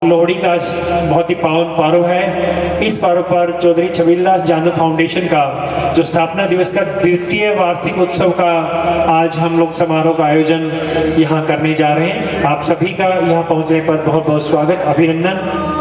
लोहड़ी का बहुत ही पावन पर्व है। इस पर्व पर चौधरी छबीलदास जानू फाउंडेशन का जो स्थापना दिवस का द्वितीय वार्षिक उत्सव का आज हम लोग समारोह का आयोजन यहाँ करने जा रहे हैं। आप सभी का यहाँ पहुँचने पर बहुत बहुत स्वागत, अभिनंदन।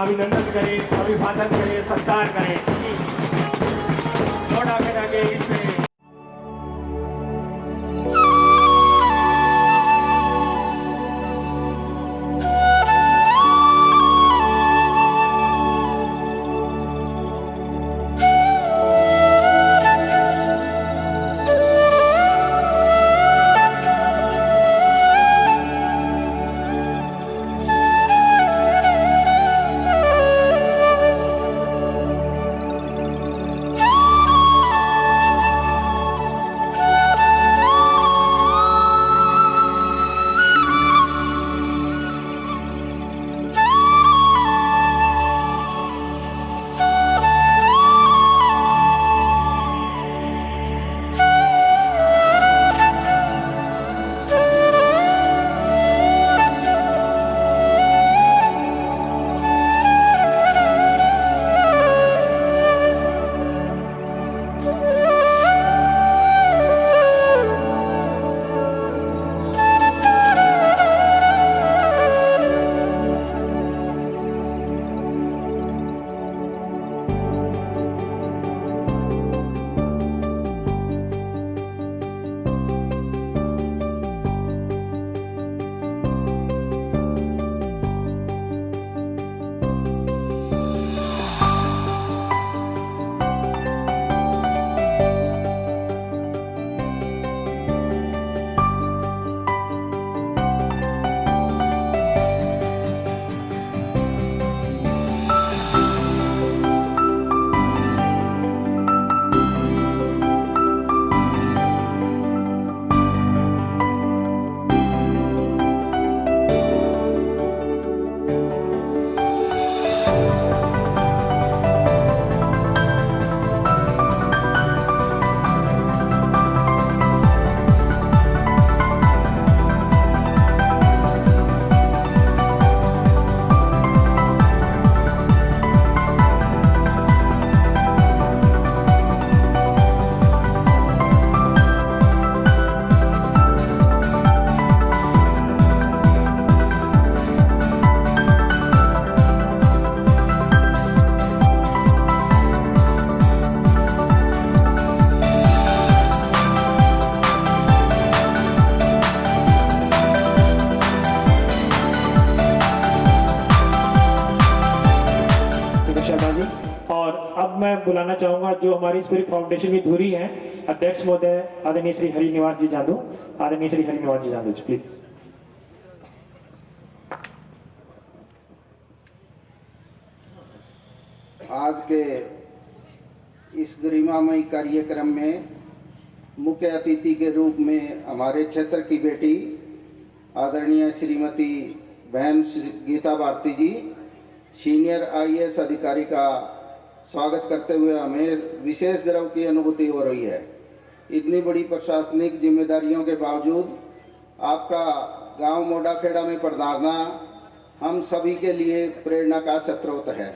अभिनंदन करें, अभिवादन करें, सत्कार करें। थोड़ा आगे इसमें मैं बुलाना चाहूंगा जो हमारी स्पिरिट फाउंडेशन की धुरी है, अध्यक्ष महोदय आदरणीय श्री हरिनिवास जी जादू। आदरणीय श्री हरिनिवास जी जादू प्लीज। आज के इस गरिमामयी कार्यक्रम में मुख्य अतिथि के रूप में हमारे क्षेत्र की बेटी आदरणीय श्रीमती बहन गीता भारती जी, सीनियर IAS अधिकारी का स्वागत करते हुए हमें विशेष गर्व की अनुभूति हो रही है। इतनी बड़ी प्रशासनिक जिम्मेदारियों के बावजूद आपका गांव मोडाखेड़ा में पधारना हम सभी के लिए प्रेरणा का स्रोत है।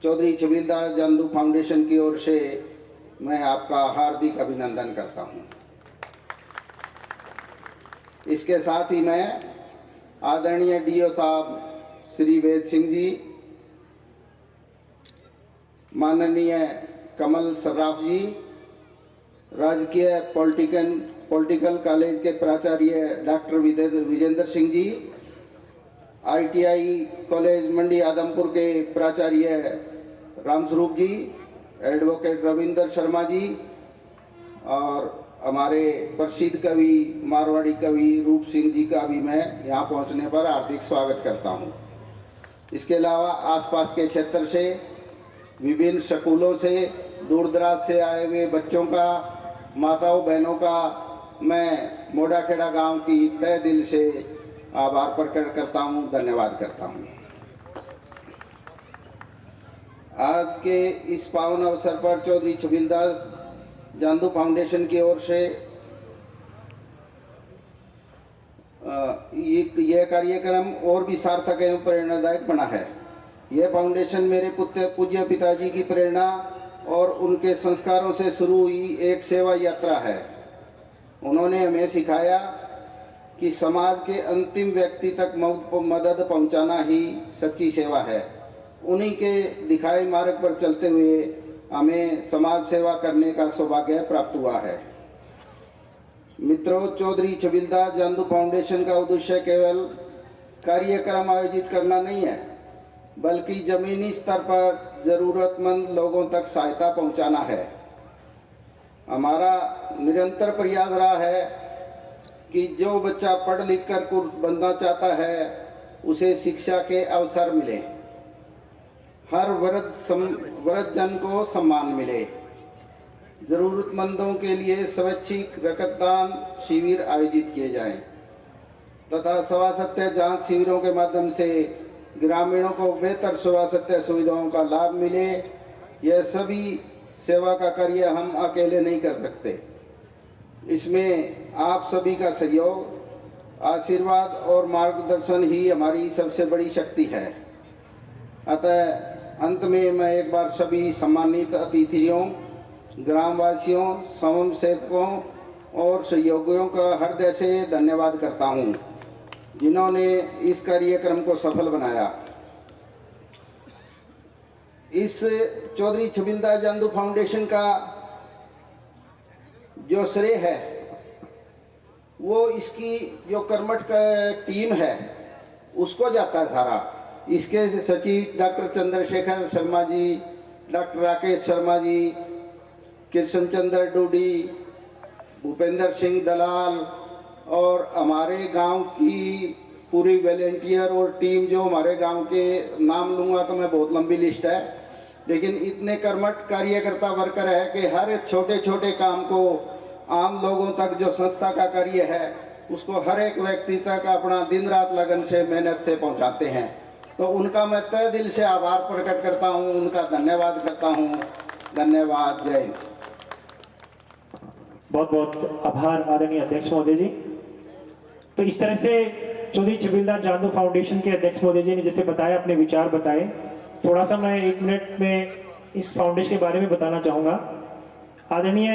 चौधरी छबीलदास जानू फाउंडेशन की ओर से मैं आपका हार्दिक अभिनंदन करता हूं। इसके साथ ही मैं आदरणीय डीओ साहब श्री वेद सिंह जी, माननीय कमल सर्राफ जी, राजकीय पॉलिटिकल कॉलेज के प्राचार्य doctor Vijendra Singh ji, ITI college मंडी आदमपुर के प्राचार्य रामस्वरूप जी, एडवोकेट रविंदर शर्मा जी और हमारे प्रसिद्ध कवि मारवाड़ी कवि रूप सिंह जी का भी मैं यहाँ पहुँचने पर हार्दिक स्वागत करता हूँ। इसके अलावा आसपास के क्षेत्र से, विभिन्न स्कूलों से, दूर दराज से आए हुए बच्चों का, माताओं बहनों का मैं मोड़ाखेड़ा गांव की तहे दिल से आभार प्रकट करता हूं, धन्यवाद करता हूं। आज के इस पावन अवसर पर चौधरी छबिलदास जांदू फाउंडेशन की ओर से यह कार्यक्रम और भी सार्थक एवं प्रेरणादायक बना है। यह फाउंडेशन मेरे पूज्य पिताजी की प्रेरणा और उनके संस्कारों से शुरू हुई एक सेवा यात्रा है। उन्होंने हमें सिखाया कि समाज के अंतिम व्यक्ति तक मदद पहुंचाना ही सच्ची सेवा है। उन्हीं के दिखाए मार्ग पर चलते हुए हमें समाज सेवा करने का सौभाग्य प्राप्त हुआ है। मित्रों, चौधरी छबिलदास जांदू फाउंडेशन का उद्देश्य केवल कार्यक्रम आयोजित करना नहीं है, बल्कि जमीनी स्तर पर जरूरतमंद लोगों तक सहायता पहुंचाना है। हमारा निरंतर प्रयास रहा है कि जो बच्चा पढ़ लिख कर कुछ बनना चाहता है उसे शिक्षा के अवसर मिले, हर वर्ग जन को सम्मान मिले। जरूरतमंदों के लिए स्वैच्छिक रक्तदान शिविर आयोजित किए जाएं तथा स्वास्थ्य जांच शिविरों के माध्यम से ग्रामीणों को बेहतर स्वास्थ्य सुविधाओं का लाभ मिले। यह सभी सेवा का कार्य हम अकेले नहीं कर सकते। इसमें आप सभी का सहयोग, आशीर्वाद और मार्गदर्शन ही हमारी सबसे बड़ी शक्ति है। अतः अंत में मैं एक बार सभी सम्मानित अतिथियों, ग्रामवासियों, स्वयंसेवकों और सहयोगियों का हृदय से धन्यवाद करता हूं, जिन्होंने इस कार्यक्रम को सफल बनाया। इस चौधरी छबिलदास जांदू फाउंडेशन का जो श्रेय है वो इसकी जो कर्मठ का टीम है उसको जाता है सारा। इसके सचिव डॉक्टर चंद्रशेखर शर्मा जी, डॉक्टर राकेश शर्मा जी, कृष्ण चंद्र डूडी, भूपेंद्र सिंह दलाल और हमारे गांव की पूरी वॉलेंटियर और टीम, जो हमारे गांव के नाम लूँगा तो मैं बहुत लंबी लिस्ट है, लेकिन इतने कर्मठ कार्यकर्ता वर्कर है कि हर छोटे छोटे काम को आम लोगों तक, जो संस्था का कार्य है उसको हर एक व्यक्ति तक अपना दिन रात लगन से, मेहनत से पहुंचाते हैं। तो उनका मैं तहे दिल से आभार प्रकट करता हूं, उनका धन्यवाद करता हूं। धन्यवाद। जय हिंद। बहुत बहुत आभार आदरणीय अध्यक्ष महोदय जी। तो इस तरह से चौधरी छबिलदास जांदू फाउंडेशन के अध्यक्ष महोदय जी ने जैसे बताया, अपने विचार बताए, थोड़ा सा मैं 1 मिनट में इस फाउंडेशन के बारे में बताना चाहूँगा। आदरणीय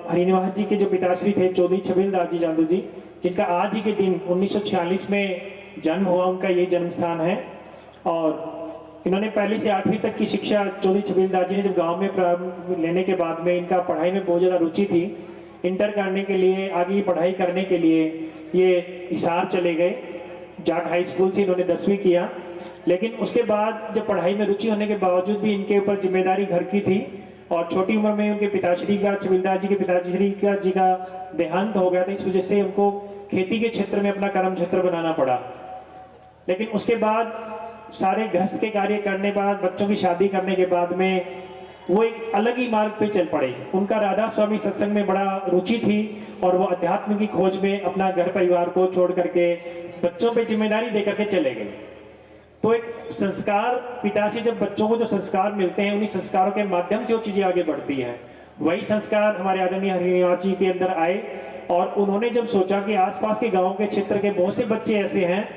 हरिनिवास जी के जो पिताश्री थे चौधरी छबिलदास जी जांदू जी, जिनका आज ही के दिन 1946 में जन्म हुआ, उनका ये जन्म स्थान है। और इन्होंने पहली से 8वीं तक की शिक्षा चौधरी छबिलदास जी ने जब गांव में प्रारंभ लेने के बाद में इनका पढ़ाई में बहुत ज़्यादा रुचि थी। इंटर करने के लिए, आगे की पढ़ाई करने के लिए ये हिसार चले गए। जाट हाई स्कूल से इन्होंने 10वीं किया, लेकिन उसके बाद जब पढ़ाई में रुचि होने के बावजूद भी इनके ऊपर जिम्मेदारी घर की थी और छोटी उम्र में उनके पिताश्री का, छबिलदास जी के पिताश्री का देहांत हो गया था। इस वजह से उनको खेती के क्षेत्र में अपना कर्म क्षेत्र बनाना पड़ा। लेकिन उसके बाद सारे गृहस्थ के कार्य करने के बाद, बच्चों की शादी करने के बाद में वो एक अलग ही मार्ग पे चल पड़े। उनका राधा स्वामी सत्संग में बड़ा रुचि थी और वो अध्यात्म की खोज में अपना घर परिवार को छोड़ करके बच्चों पे जिम्मेदारी दे करके चले गए। तो एक संस्कार, पिता से जब बच्चों को जो संस्कार मिलते हैं, उन्हीं संस्कारों के माध्यम से वो चीजें आगे बढ़ती हैं। वही संस्कार हमारे आदरणीय हरिनिवास जी के अंदर आए और उन्होंने जब सोचा कि आसपास के गाँव के क्षेत्र के बहुत से बच्चे ऐसे हैं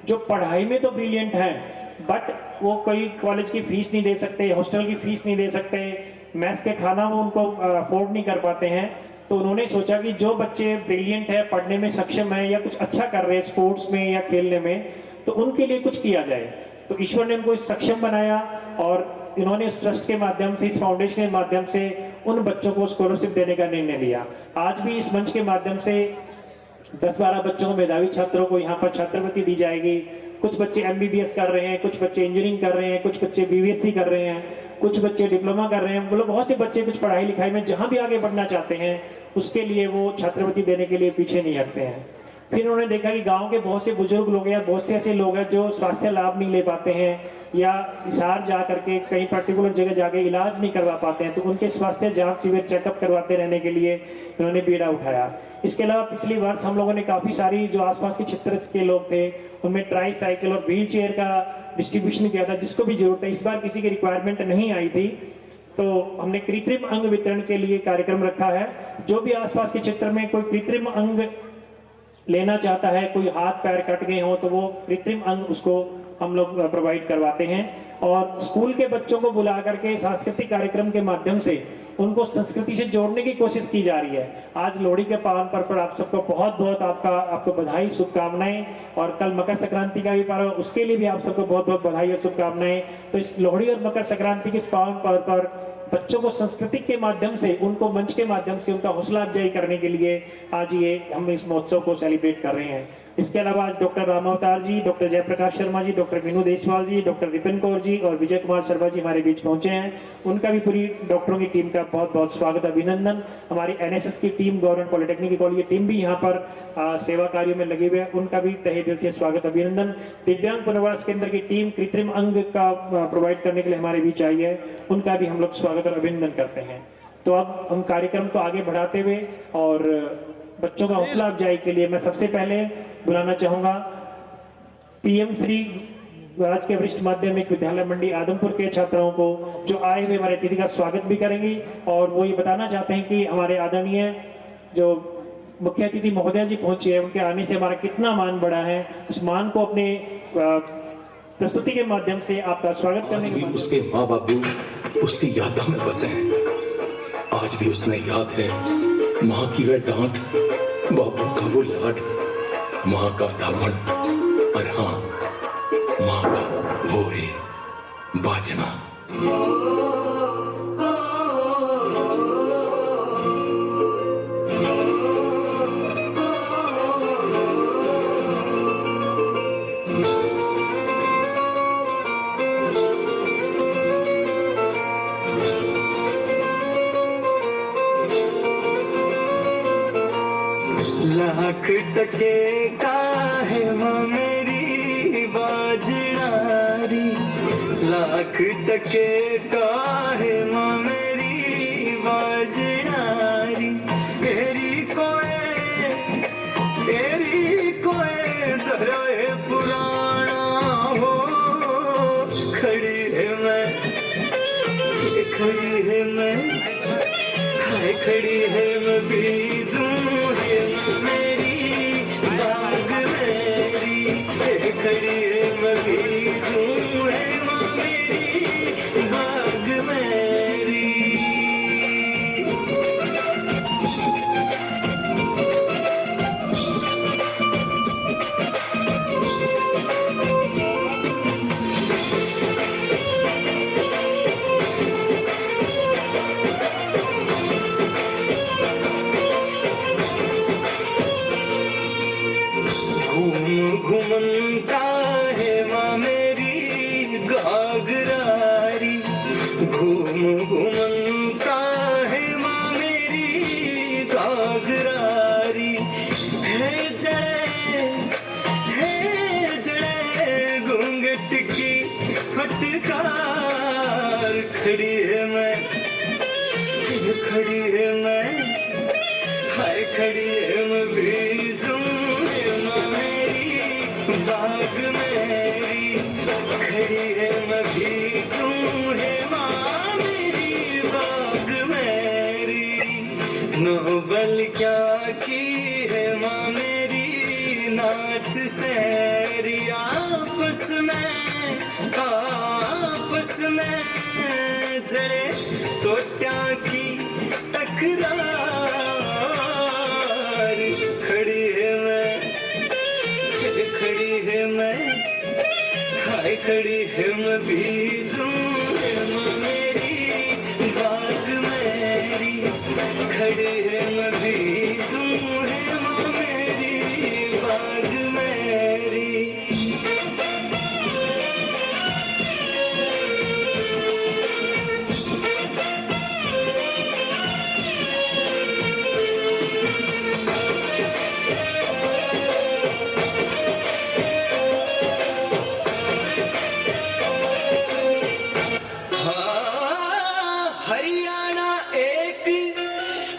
जो पढ़ाई में तो ब्रिलियंट हैं, बट वो कोई कॉलेज की फीस नहीं दे सकते, हॉस्टल की फीस नहीं दे सकते, मैस के खाना वो उनको अफोर्ड नहीं कर पाते हैं। तो उन्होंने सोचा कि जो बच्चे ब्रिलियंट है, पढ़ने में सक्षम है या कुछ अच्छा कर रहे हैं स्पोर्ट्स में या खेलने में, तो उनके लिए कुछ किया जाए। तो ईश्वर ने उनको सक्षम बनाया और इन्होंने इस ट्रस्ट के माध्यम से, इस फाउंडेशन के माध्यम से उन बच्चों को स्कॉलरशिप देने का निर्णय लिया। आज भी इस मंच के माध्यम से 10-12 बच्चों, मेधावी छात्रों को यहाँ पर छात्रवृत्ति दी जाएगी। कुछ बच्चे MBBS कर रहे हैं, कुछ बच्चे इंजीनियरिंग कर रहे हैं, कुछ बच्चे BSc कर रहे हैं, कुछ बच्चे डिप्लोमा कर रहे हैं। मतलब बहुत से बच्चे कुछ पढ़ाई लिखाई में जहां भी आगे बढ़ना चाहते हैं, उसके लिए वो छात्रवृत्ति देने के लिए पीछे नहीं हटते हैं। फिर उन्होंने देखा कि गांव के बहुत से बुजुर्ग लोग या बहुत से ऐसे लोग हैं जो स्वास्थ्य लाभ नहीं ले पाते हैं या हिसार जा करके कहीं पर्टिकुलर जगह जाके इलाज नहीं करवा पाते हैं, तो उनके स्वास्थ्य जांच शिविर चेकअप करवाते रहने के लिए इन्होंने बीड़ा उठाया। इसके अलावा पिछली वर्ष हम लोगों ने काफी सारी जो आसपास के क्षेत्र के लोग थे उनमें ट्राई साइकिल और व्हील चेयर का डिस्ट्रीब्यूशन किया था, जिसको भी जरूरत है। इस बार किसी की रिक्वायरमेंट नहीं आई थी, तो हमने कृत्रिम अंग वितरण के लिए कार्यक्रम रखा है। जो भी आसपास के क्षेत्र में कोई कृत्रिम अंग लेना चाहता है, कोई हाथ पैर कट गए हो, तो वो कृत्रिम अंग उसको हम लोग प्रोवाइड करवाते हैं। और स्कूल के बच्चों को बुला करके सांस्कृतिक कार्यक्रम के माध्यम से उनको संस्कृति से जोड़ने की कोशिश की जा रही है। आज लोहड़ी के पावन पर्व पर आप सबको बहुत बहुत आपको बधाई, शुभकामनाएं। और कल मकर संक्रांति का भी पर्व, उसके लिए भी आप सबको बहुत बहुत बधाई और शुभकामनाएं। तो इस लोहड़ी और मकर संक्रांति के इस पावन पर्व पर बच्चों को संस्कृति के माध्यम से, उनको मंच के माध्यम से उनका हौसला अफजाई करने के लिए आज ये हम इस महोत्सव को सेलिब्रेट कर रहे हैं। इसके अलावा आज डॉक्टर रामावतार जी, डॉक्टर जयप्रकाश शर्मा जी, डॉक्टर मीनू देसवाल जी, डॉक्टर विपिन कौर जी और विजय कुमार शर्मा जी हमारे बीच पहुंचे हैं। उनका भी पूरी डॉक्टरों की टीम का बहुत बहुत स्वागत, अभिनंदन। हमारी NSS की टीम, गवर्नमेंट पॉलिटेक्निक कॉलेज की टीम भी यहाँ पर सेवा कार्यों में लगे हुए हैं, उनका भी तहे दिल से स्वागत, अभिनंदन। दिव्यांग पुनर्वास केंद्र की टीम कृत्रिम अंग का प्रोवाइड करने के लिए हमारे बीच आई है, उनका भी हम लोग स्वागत और अभिनंदन करते हैं। तो अब हम कार्यक्रम को आगे बढ़ाते हुए और बच्चों का हौसला अफजाई के लिए मैं सबसे पहले बुलाना चाहूंगा PM श्री राज के वरिष्ठ माध्यमिक विद्यालय मंडी आदमपुर के छात्राओं को, जो आए हुए हमारे अतिथि का स्वागत भी करेंगी। और वो ये बताना चाहते हैं कि हमारे आदरणीय जो मुख्य अतिथि महोदय जी पहुंचे हैं, उनके आने से हमारा कितना मान बढ़ा है। उस मान को अपने प्रस्तुति के माध्यम से आपका स्वागत करने के उसके माँ बाबू उसकी यादों में बसे हैं। आज भी उसने याद है माँ की वह डांट, बाबू का वो लाड, माँ का दामन और हाँ माँ का वो रे बाजना। लाख टके का है माँ मेरी बाजनारी, लाख टके का है माँ मेरी बाजनारी। तेरी कोई दराए पुराना हो, खड़ी है मैं, खड़ी है मैं, हाय खड़ी है मैं बीजूं है मेरी बाग मेरी, खड़ी है मैं बीजूं है मेरी बाग मेरी। घूमता है माँ मेरी घाघरारी, घूमता है माँ मेरी घाघरारी। है जड़े घूंघट की फटकार, खड़ी है मैं, खड़ी है मैं, हाय खड़ी है मैं बीजूं बाग मेरी, खड़ी है मैं बीजूं है माँ मेरी बाग मेरी। नोबल क्या की है माँ मेरी नात सैरी, आपस में जड़े तोत्या की टकरार, खड़ी है मैं, हाय खड़ी है मैं बीजूं है माँ मेरी बाग मेरी, खड़ी है मैं बीजूं है माँ मेरी बाग मेरी। हरियाणा एक,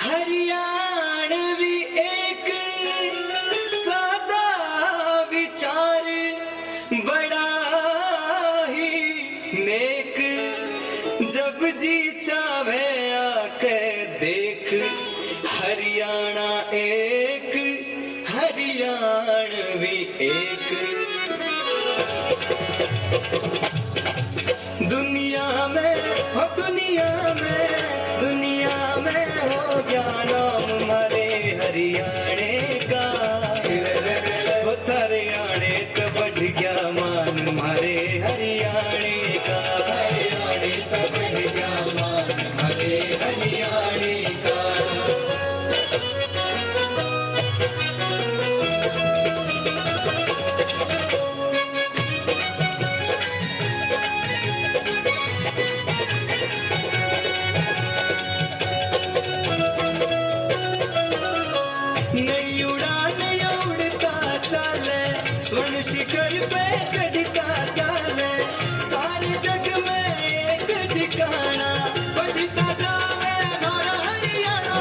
हरियाणवी एक, सादा विचार बड़ा ही नेक, जब जी चाहे आके देख, हरियाणा एक, हरियाणवी एक। दुनिया में हो, दुनिया में, दुनिया में हो गया नाम हमारे हरियाणे का, वो हरियाणे तो बढ़ गया मान हमारे हरियाणे का, हरियाणे तो बढ़ गया मान हमारे हरियाणे का। नहीं उड़ाने उड़ता चाले, स्वर्ण शिखर पे चढ़ता चाले, सारे जग में एक ठिकाना, बढ़ता जावे हमारा हरियाणा,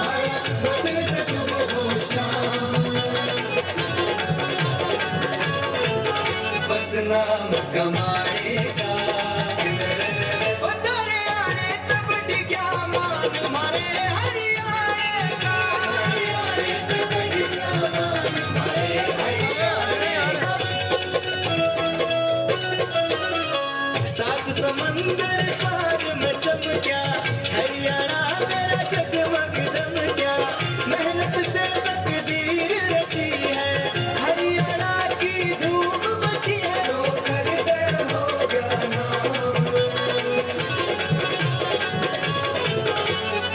बचन से सुबह हो शाम, बस नाम कमाने का, वो हरियाणे तो बढ़ गया मान हमारे हरियाणे का, हरियाणे तो बढ़ गया मान हमारे हरियाणे का। सात समंदर पार में चमक्या, हरियाणा मेरा जगमग दमक्या, मेहनत से तकदीर रची है, हरियाणा की धूम मची है, तो कर दे हो गया नाम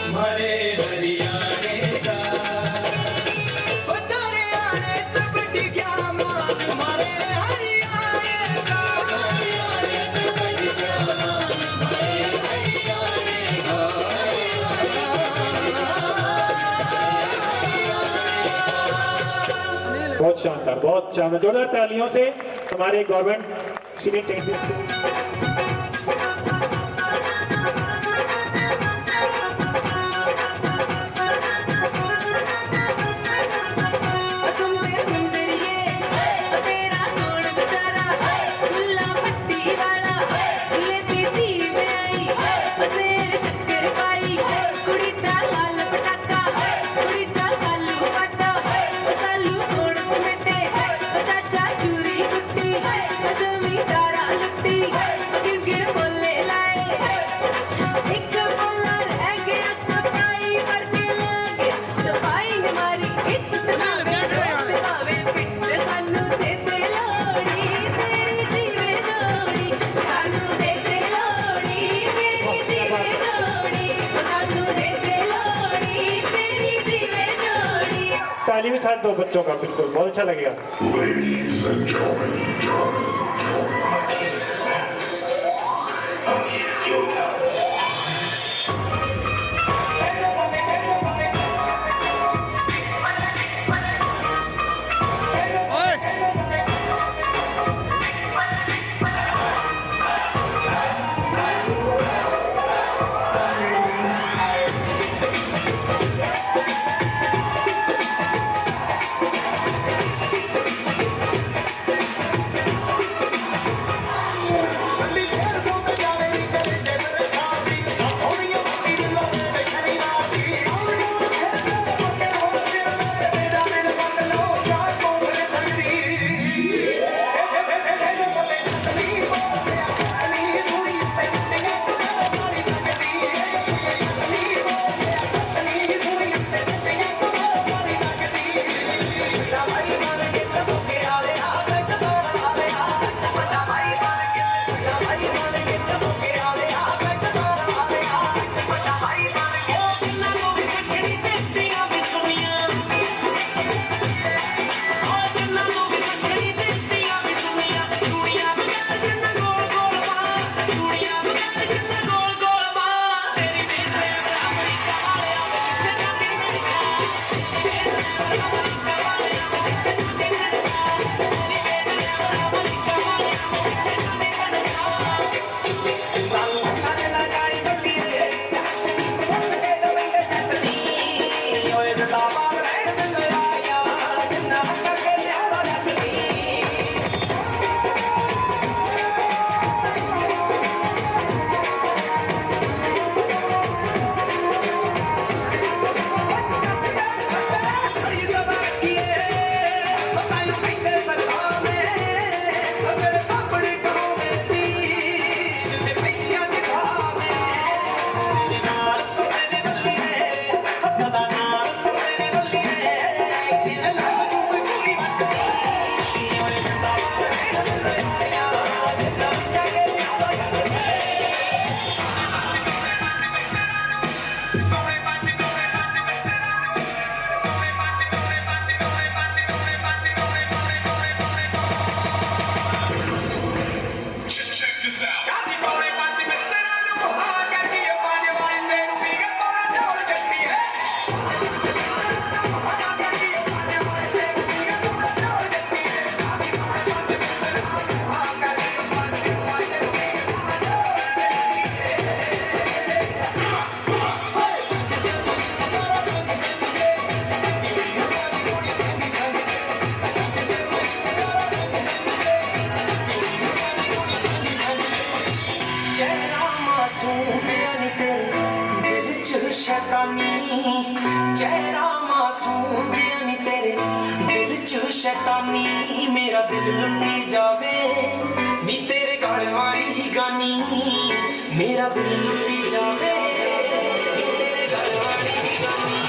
हमारे हरियाणे का, वो हरियाणे तो बढ़ गया मान हमारे हरियाणे का, हरियाणे तो बढ़ गया मान हमारे हरियाणे का। बहुत शानदार, बहुत शानदार, जोरदार तालियों से हमारे गवर्नमेंट सिविल सेक्रेटरी। ताली में साथ दो बच्चों का, बिल्कुल बहुत अच्छा लगेगा। जवानी चेहरा मासूम जिया नी तेरे दिल च शैतानी मेरा दिल लुटी जावे नी तेरे गल वाली गानी मेरा दिल लुटी जावे नी तेरे गल वाली गानी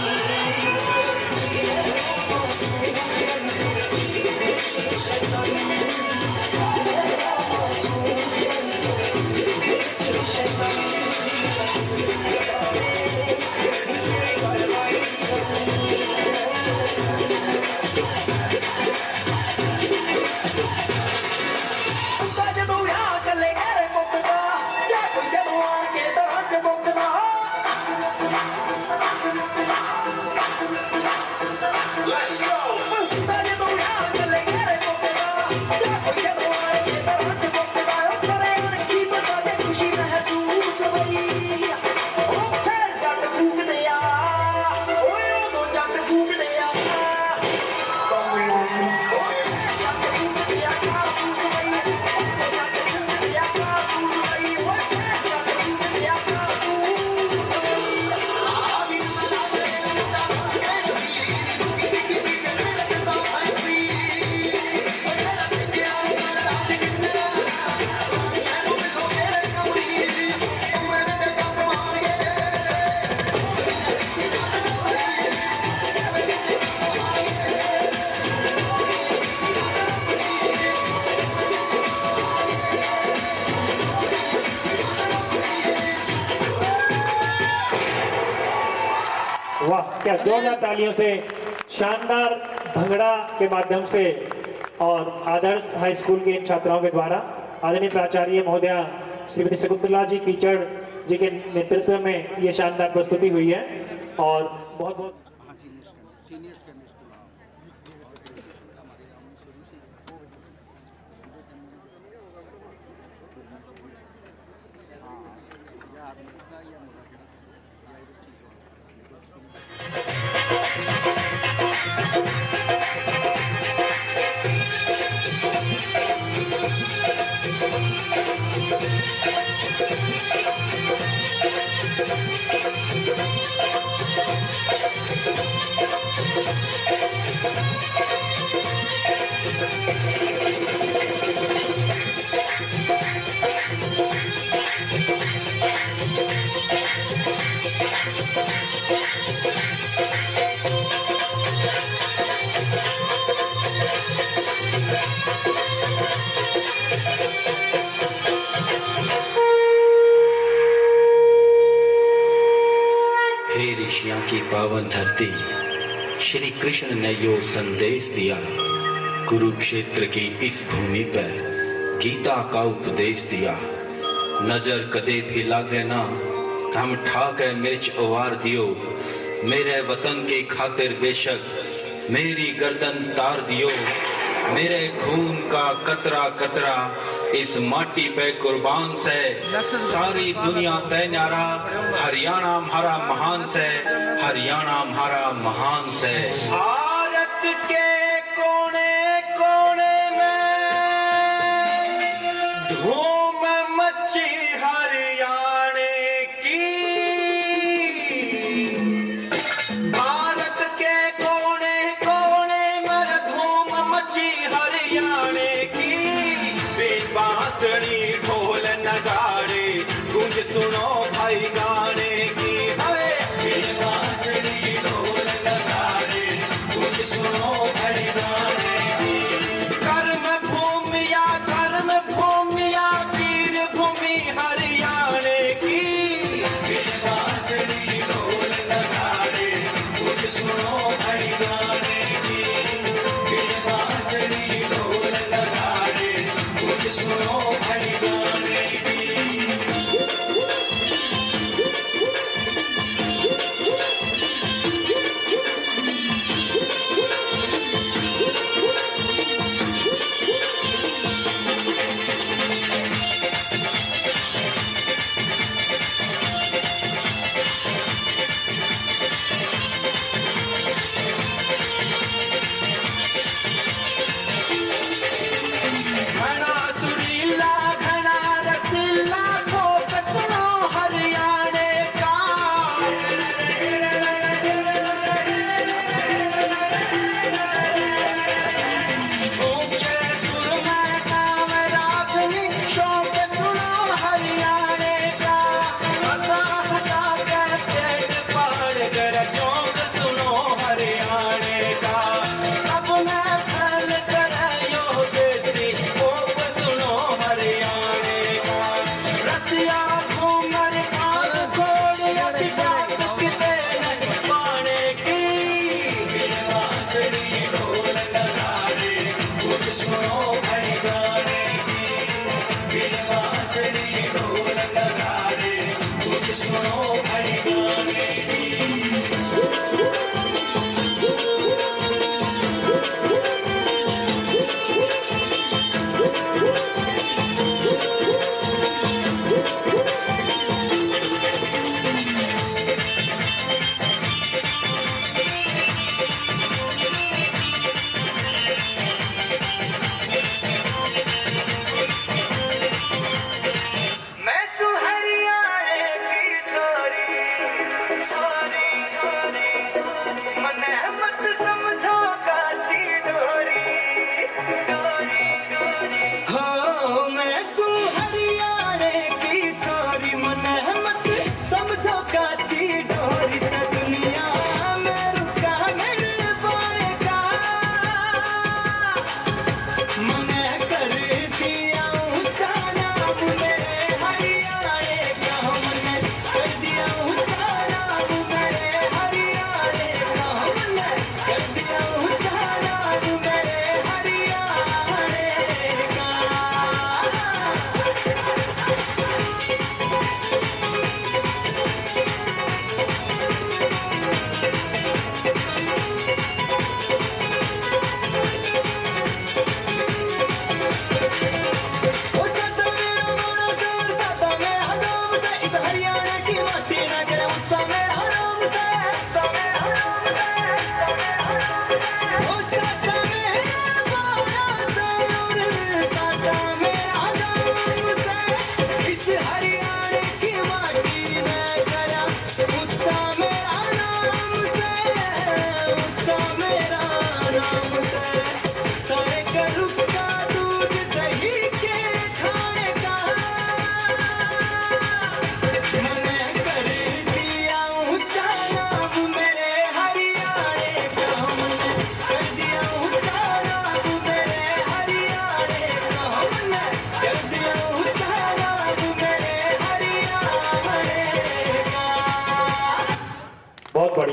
वाह, क्या जोरदार तालियों से शानदार भंगड़ा के माध्यम से और आदर्श हाई स्कूल के इन छात्राओं के द्वारा आदरणीय प्राचार्य महोदया श्रीमती शकुंतला जी कीचड़ जी के नेतृत्व में ये शानदार प्रस्तुति हुई है और बहुत बहुत ऋषियों की पावन धरती श्री कृष्ण ने यो संदेश दिया कुरुक्षेत्र की इस भूमि पर गीता का उपदेश दिया नजर कदे भी लागे ना हम ठाके मिर्च उवार दियो मेरे वतन के खातिर बेशक मेरी गर्दन तार दियो मेरे खून का कतरा कतरा इस माटी पे कुर्बान से सारी दुनिया तय न्यारा हरियाणा हमारा महान से हरियाणा हमारा महान से भारत के कोने कोने में धूम मची हरियाणे की भारत के कोने कोने में धूम मची हरियाणे की बांसुरी ढोल नगाड़े गूंज सुनो भाई गाने की बांसुरी ढोल नगाड़े गूंज सुनो भाई गाने की कर्म भूमिया वीर भूमि हरियाणे की बांसुरी ढोल नगाड़े गूंज सुनो भाई गाने की बांसुरी ढोल नगाड़े सुनो भाई।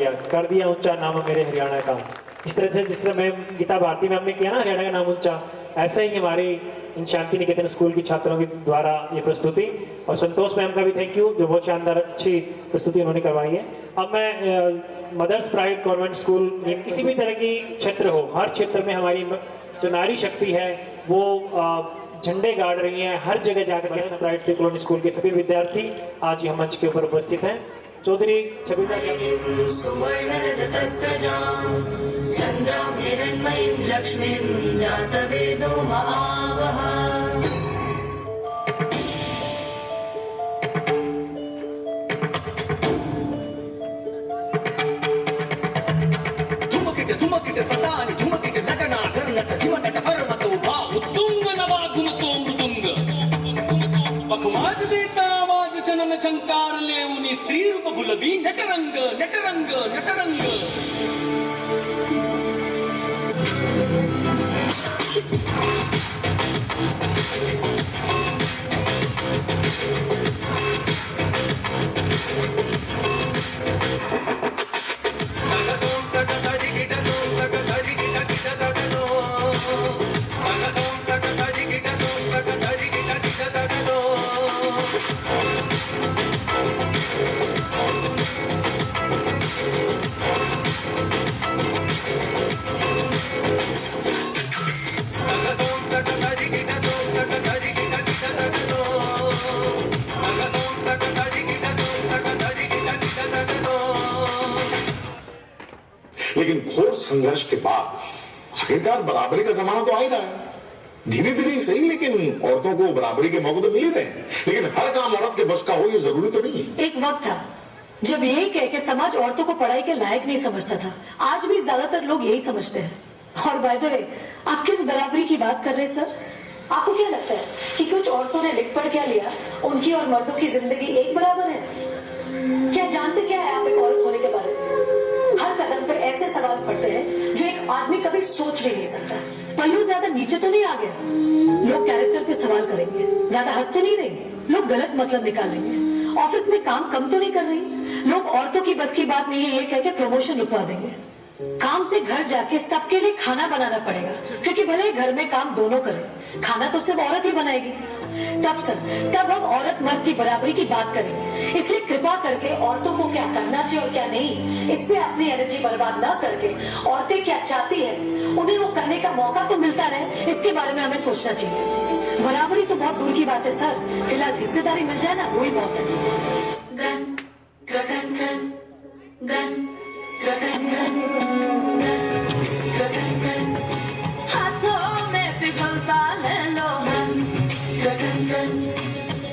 दिया, कर दिया ऊंचा नाम मेरे हरियाणा का। इस तरह से जिस तरह मैम गीता भारती मैम ने किया ना हरियाणा का नाम ऊंचा, ऐसे ही हमारी इन शांति निकेतन स्कूल की छात्रों के द्वारा ये प्रस्तुति, और संतोष मैम का भी थैंक यू जो बहुत शानदार अच्छी प्रस्तुति उन्होंने करवाई है। अब मैं मदर्स प्राइवेट गवर्नमेंट स्कूल किसी भी तरह की क्षेत्र हो, हर क्षेत्र में हमारी जो नारी शक्ति है वो झंडे गाड़ रही हैं हर जगह जाकर। मदर्स प्राइवेट से कॉलोनी स्कूल के सभी विद्यार्थी आज यहाँ मंच के ऊपर उपस्थित हैं। चौधरी छबिला चंद्रां हिरण्मयीं लक्ष्मीं जातवेदो महावः। धुमकिट पतानि धुमकिट नटना कर्णट धीमनट पर्वतो भा उत्तुंग नवा घुमतो मृदुंग पखवाज देता आवाज चनन चंकार लेउनी स्त्री रूप भुलवी नटरंग नटरंग नटरंग। लेकिन घोर संघर्ष के बाद आखिरकार बराबरी का जमाना तो आ ही रहा है। धीरे धीरे सही, लेकिन औरतों को बराबरी के मौके तो मिल ही रहे हैं, लेकिन हर काम औरत के बस का हो ये जरूरी तो नहीं है। एक वक्त था जब यही कह के समाज औरतों को पढ़ाई के लायक नहीं समझता था, आज भी ज्यादातर लोग यही समझते हैं। और बाय द वे, आप किस बराबरी की बात कर रहे हैं सर? आपको क्या लगता है कि कुछ औरतों ने लिख पढ़ क्या लिया, उनकी और मर्दों की जिंदगी एक बराबर है? क्या जानते क्या है आप एक औरत होने के बारे में? हर कदम पे ऐसे सवाल पड़ते हैं जो एक आदमी कभी सोच भी नहीं सकता। पल्लू ज्यादा नीचे तो नहीं आ गया? लोग कैरेक्टर पे सवाल करेंगे। ज्यादा हंस तो नहीं रहेंगे? लोग गलत मतलब निकालेंगे। ऑफिस में काम कम तो नहीं कर रही? लोग औरतों की बस की बात नहीं है ये कह के प्रमोशन रुकवा देंगे। काम से घर जाके सबके लिए खाना बनाना पड़ेगा, क्योंकि भले घर में काम दोनों करें, खाना तो सिर्फ औरत ही बनाएगी। तब हम औरत मर्द की बराबरी की बात करेंगे। इसलिए कृपा करके औरतों को क्या करना चाहिए और क्या नहीं, इस पे अपनी एनर्जी बर्बाद ना करके औरतें क्या चाहती है उन्हें वो करने का मौका तो मिलता रहे, इसके बारे में हमें सोचना चाहिए। बराबरी तो बहुत दूर की बात है सर, फिलहाल हिस्सेदारी मिल जाए ना वही बहुत है। गन गगन गन गन गगन गन गगन गन, हाथों में पिघलता है लोहन। गगन गन,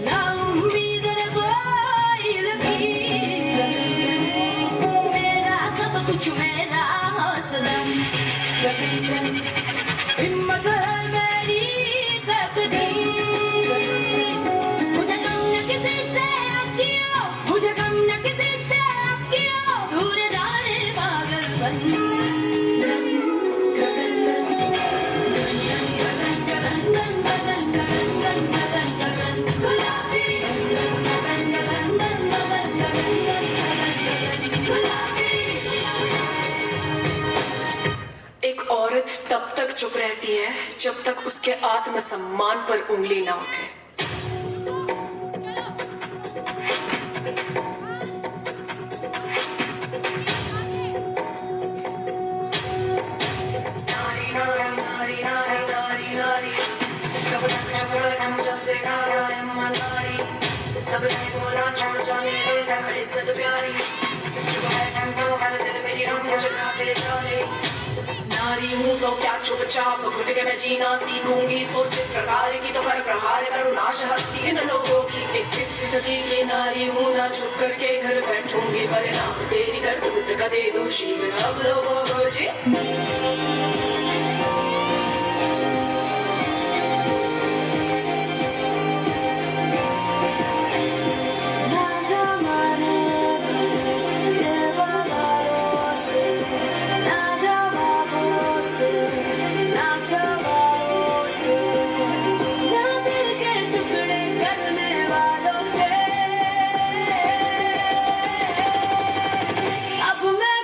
ना उम्मीद न कोई लकीर, मेरा सब कुछ मेरा हौसला। गगन गन, हिम्मत है मेरी तकदीर, मुझे गम न किसी से किया, मुझे गम न किसी से किया, दूर जाने पागलपन। एक औरत तब तक चुप रहती है जब तक उसके आत्मसम्मान पर उंगली ना उठे। सबने बोला छोड़ जाने दे रख इज्जत प्यारी, चुप है तुम तो हर दिल मेरी रंग जगाते जाने। नारी हूँ तो क्या चुपचाप घुट के मैं जीना सीखूंगी, सोच इस प्रकार की तो कर प्रहार करूँ नाश हस्ती इन लोगों की। 21वीं सदी की नारी हूँ ना चुप करके घर बैठूंगी, परिणाम तेरी करतूत का दे दोषी मैं अब लोगों को जी। अब मैं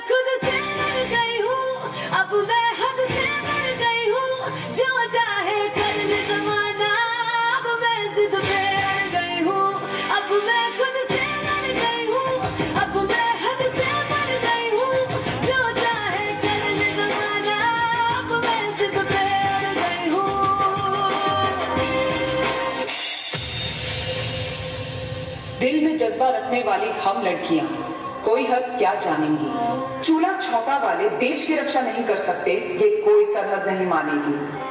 जज्बा रखने वाली हम लड़कियां कोई हद क्या जानेंगी। चूल्हा छौका वाले देश की रक्षा नहीं कर सकते, ये कोई सरहद नहीं मानेगी।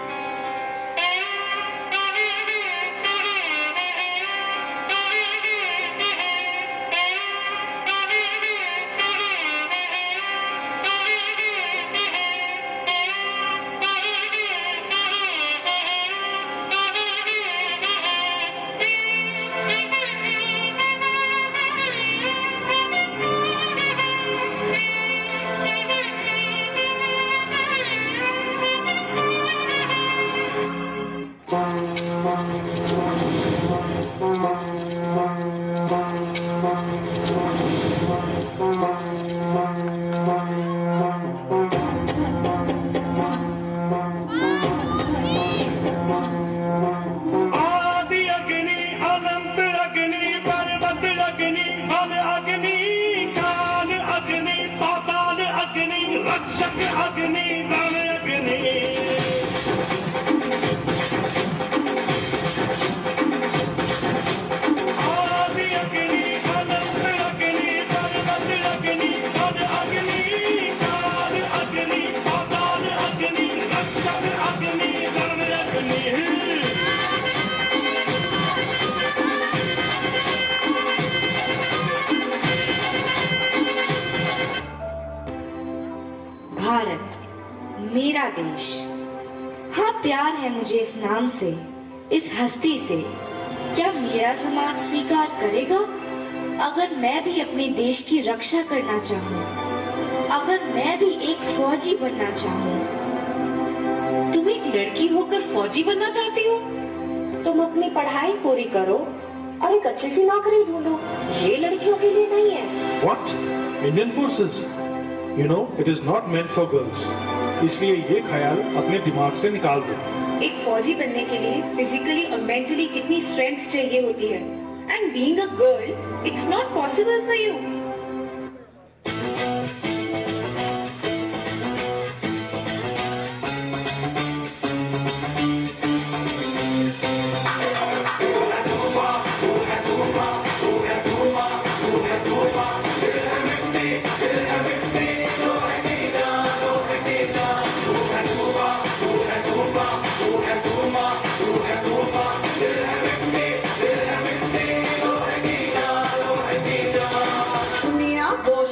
भारत मेरा देश, हाँ प्यार है मुझे इस नाम से, इस हस्ती से। क्या मेरा समाज स्वीकार करेगा अगर मैं भी अपने देश की रक्षा करना चाहूँ, अगर मैं भी एक फौजी बनना चाहूँ? तुम एक लड़की होकर फौजी बनना चाहती हो? तुम अपनी पढ़ाई पूरी करो और एक अच्छी सी नौकरी ढूंढो। ये लड़कियों के लिए नहीं है। What? Indian forces? You know, it is not meant for girls. इसलिए ये ख्याल अपने दिमाग से निकाल दो। एक फौजी बनने के लिए फिजिकली और मेंटली कितनी स्ट्रेंथ चाहिए होती है। And being a girl, it's not possible for you.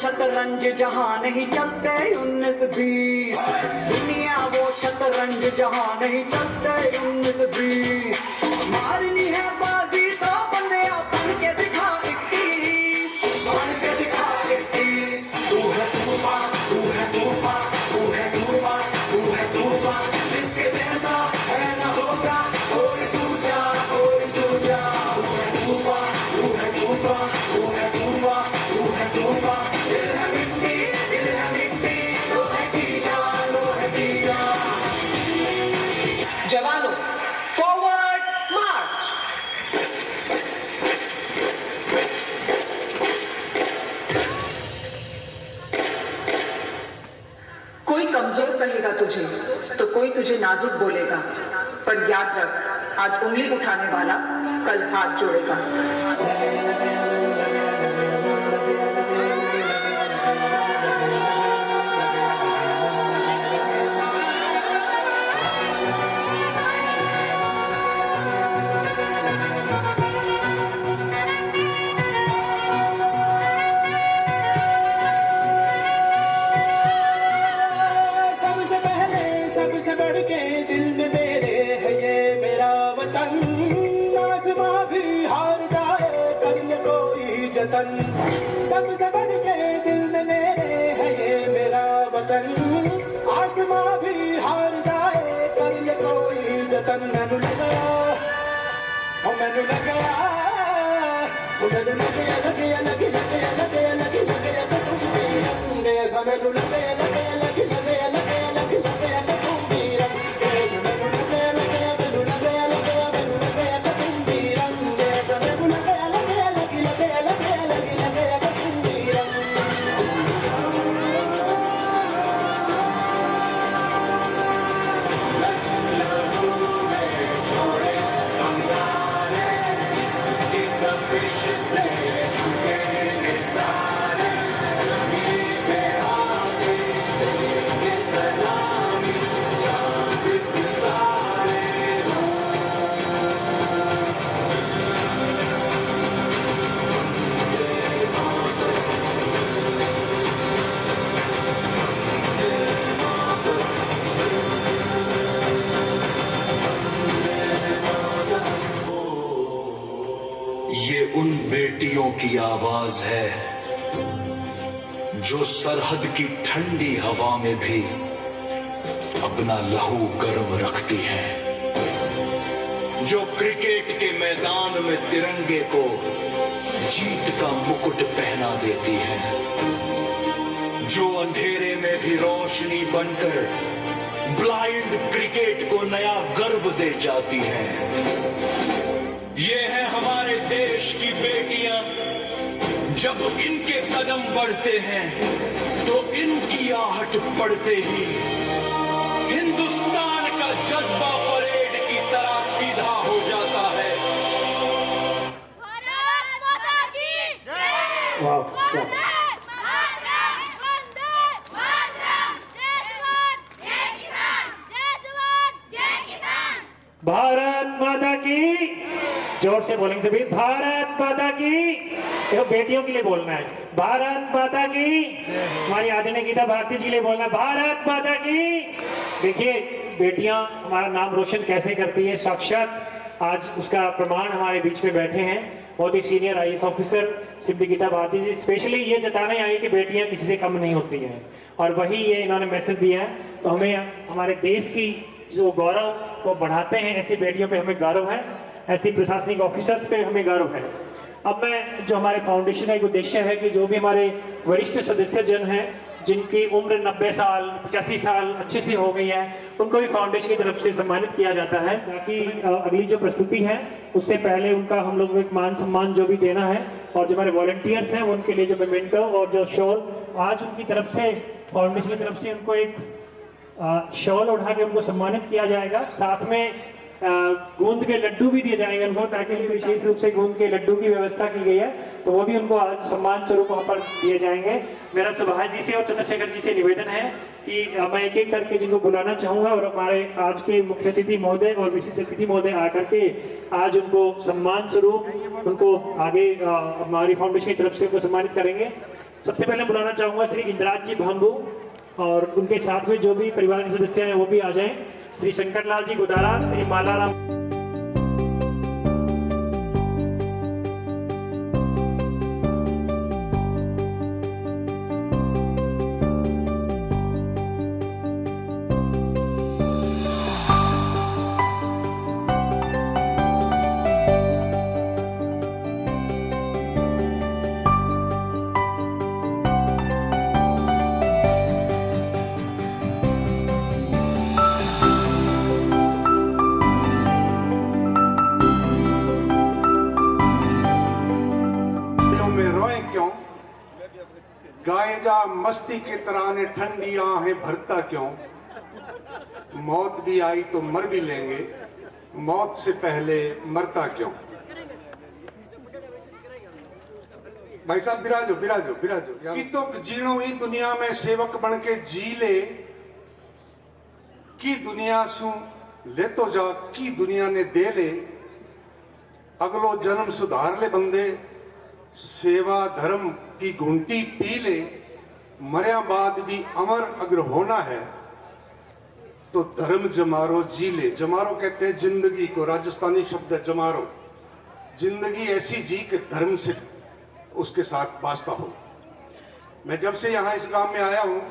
शतरंज जहां नहीं चलते 19-20, दुनिया वो शतरंज जहां नहीं चलते 19-20। मारनी है बाजी तो बंदे बन के दिखा 21, बन के दिखा 21। तू है तूफान, तू है तूफान, तू है तूफान, तू है तूफान, जिसके जैसा है न होगा कोई दूजा, कोई दूजा। तू है तूफान, तू है तूफान, तू है तूफान, तू है तूफान। जवानों, फॉरवर्ड मार्च। कोई कमजोर कहेगा तुझे तो कोई तुझे नाजुक बोलेगा, पर याद रख, आज उंगली उठाने वाला कल हाथ जोड़ेगा। सबसे बढ़ के दिल में मेरे है ये मेरा वतन, आसमां भी हार जाए कर ले कोई जतन। सबसे बढ़ के दिल में मेरे है ये मेरा वतन, आसमां भी हार जाए कर ले कोई जतन। मैनू लग गया, ओ मैनू लग गया, ओ मैनू लग गया, लग गया, लग गया, लग गया, लग गया, लग गया, लग गया कसम की रंग ऐसा। मैनू लग गया, लग गया, लग गया, लग गया, लग गया, लग गया, लग गया कसम की रंग। मैनू लग गया, लग गया, मैनू लग गया, लग गया, मैनू लग गया कसम की रंग ऐसा। मैनू लग गया, लग गया, लग गया, लग गया, लग गया, लग गया, लग गया कसम की रंग। छोड़े अंगारे, इसकी तपिश से ये उन बेटियों की आवाज है जो सरहद की ठंडी हवा में भी अपना लहू गर्म रखती हैं, जो क्रिकेट के मैदान में तिरंगे को जीत का मुकुट पहना देती हैं, जो अंधेरे में भी रोशनी बनकर ब्लाइंड क्रिकेट को नया गर्व दे जाती हैं। ये है हमारे देश की बेटियां, जब इनके कदम बढ़ते हैं तो इनकी आहट पड़ते ही हिंदुस्तान का जज्बा परेड की तरह सीधा हो जाता है। भारत माता की जय। वाह, वंदे मातरम, वंदे मातरम, जय जवान जय किसान, जय जवान जय किसान। भारत माता की, जोर से बोलेंगे सभी, भारत माता की। देखो बेटियों के लिए बोलना है, भारत माता की। हमारी आदरणीय गीता भारती जी के लिए बोलना है, भारत माता की। देखिए बेटियां हमारा नाम रोशन कैसे करती है, साक्षात आज उसका प्रमाण हमारे बीच में बैठे हैं बहुत ही senior IAS officer Shrimati Geeta Bharti ji. Specially ये जताने आई कि बेटियां किसी से कम नहीं होती हैं, और वही ये इन्होंने मैसेज दिया है। तो हमें हमारे देश की जो गौरव को बढ़ाते हैं ऐसी बेटियों पे हमें गर्व है, ऐसी प्रशासनिक ऑफिसर्स पे हमें गर्व है। अब मैं जो हमारे फाउंडेशन का एक उद्देश्य है कि जो भी हमारे वरिष्ठ सदस्य जन हैं जिनकी उम्र 90 साल 85 साल अच्छे से हो गई है, उनको भी फाउंडेशन की तरफ से सम्मानित किया जाता है, ताकि अगली जो प्रस्तुति है उससे पहले उनका हम लोग एक मान सम्मान जो भी देना है, और जो हमारे वॉलंटियर्स हैं उनके लिए जो मेमेंटो और जो शॉल आज उनकी तरफ से फाउंडेशन की तरफ से उनको एक शॉल उठा के उनको सम्मानित किया जाएगा। साथ में गूंद के लड्डू भी दिए जाएंगे उनको, ताकि विशेष रूप से गूंद के लड्डू की व्यवस्था की गई है, तो वो भी उनको आज सम्मान स्वरूप वहाँ पर दिए जाएंगे। मेरा सुभाष जी से और चंद्रशेखर जी से निवेदन है कि मैं एक एक करके जिनको बुलाना चाहूँगा, और हमारे आज के मुख्य अतिथि महोदय और विशिष्ट अतिथि महोदय आकर के आज उनको सम्मान स्वरूप उनको आगे हमारी फाउंडेशन की तरफ से उनको सम्मानित करेंगे। सबसे पहले बुलाना चाहूँगा श्री इंद्राज जी भांगू, और उनके साथ में जो भी परिवार के सदस्य हैं वो भी आ जाएं। श्री शंकरलाल जी गुदारा, श्री मालाराम गाए जा मस्ती के तराने ठंडी आहें भरता क्यों, मौत भी आई तो मर भी लेंगे, मौत से पहले मरता क्यों। भाई साहब बिराजो बिराजो बिराजो। की तो जीणो ही दुनिया में सेवक बन के जी ले, की दुनिया सु ले तो जा की दुनिया ने दे ले, अगलो जन्म सुधार ले बंदे, सेवा धर्म की घुंटी पी ले, मर्या बाद भी अमर अगर होना है तो धर्म जमारो जी ले। जमारो कहते हैं जिंदगी को, राजस्थानी शब्द है जमारो। जिंदगी ऐसी जी कि धर्म से उसके साथ वास्ता हो। मैं जब से यहाँ इस गांव में आया हूँ,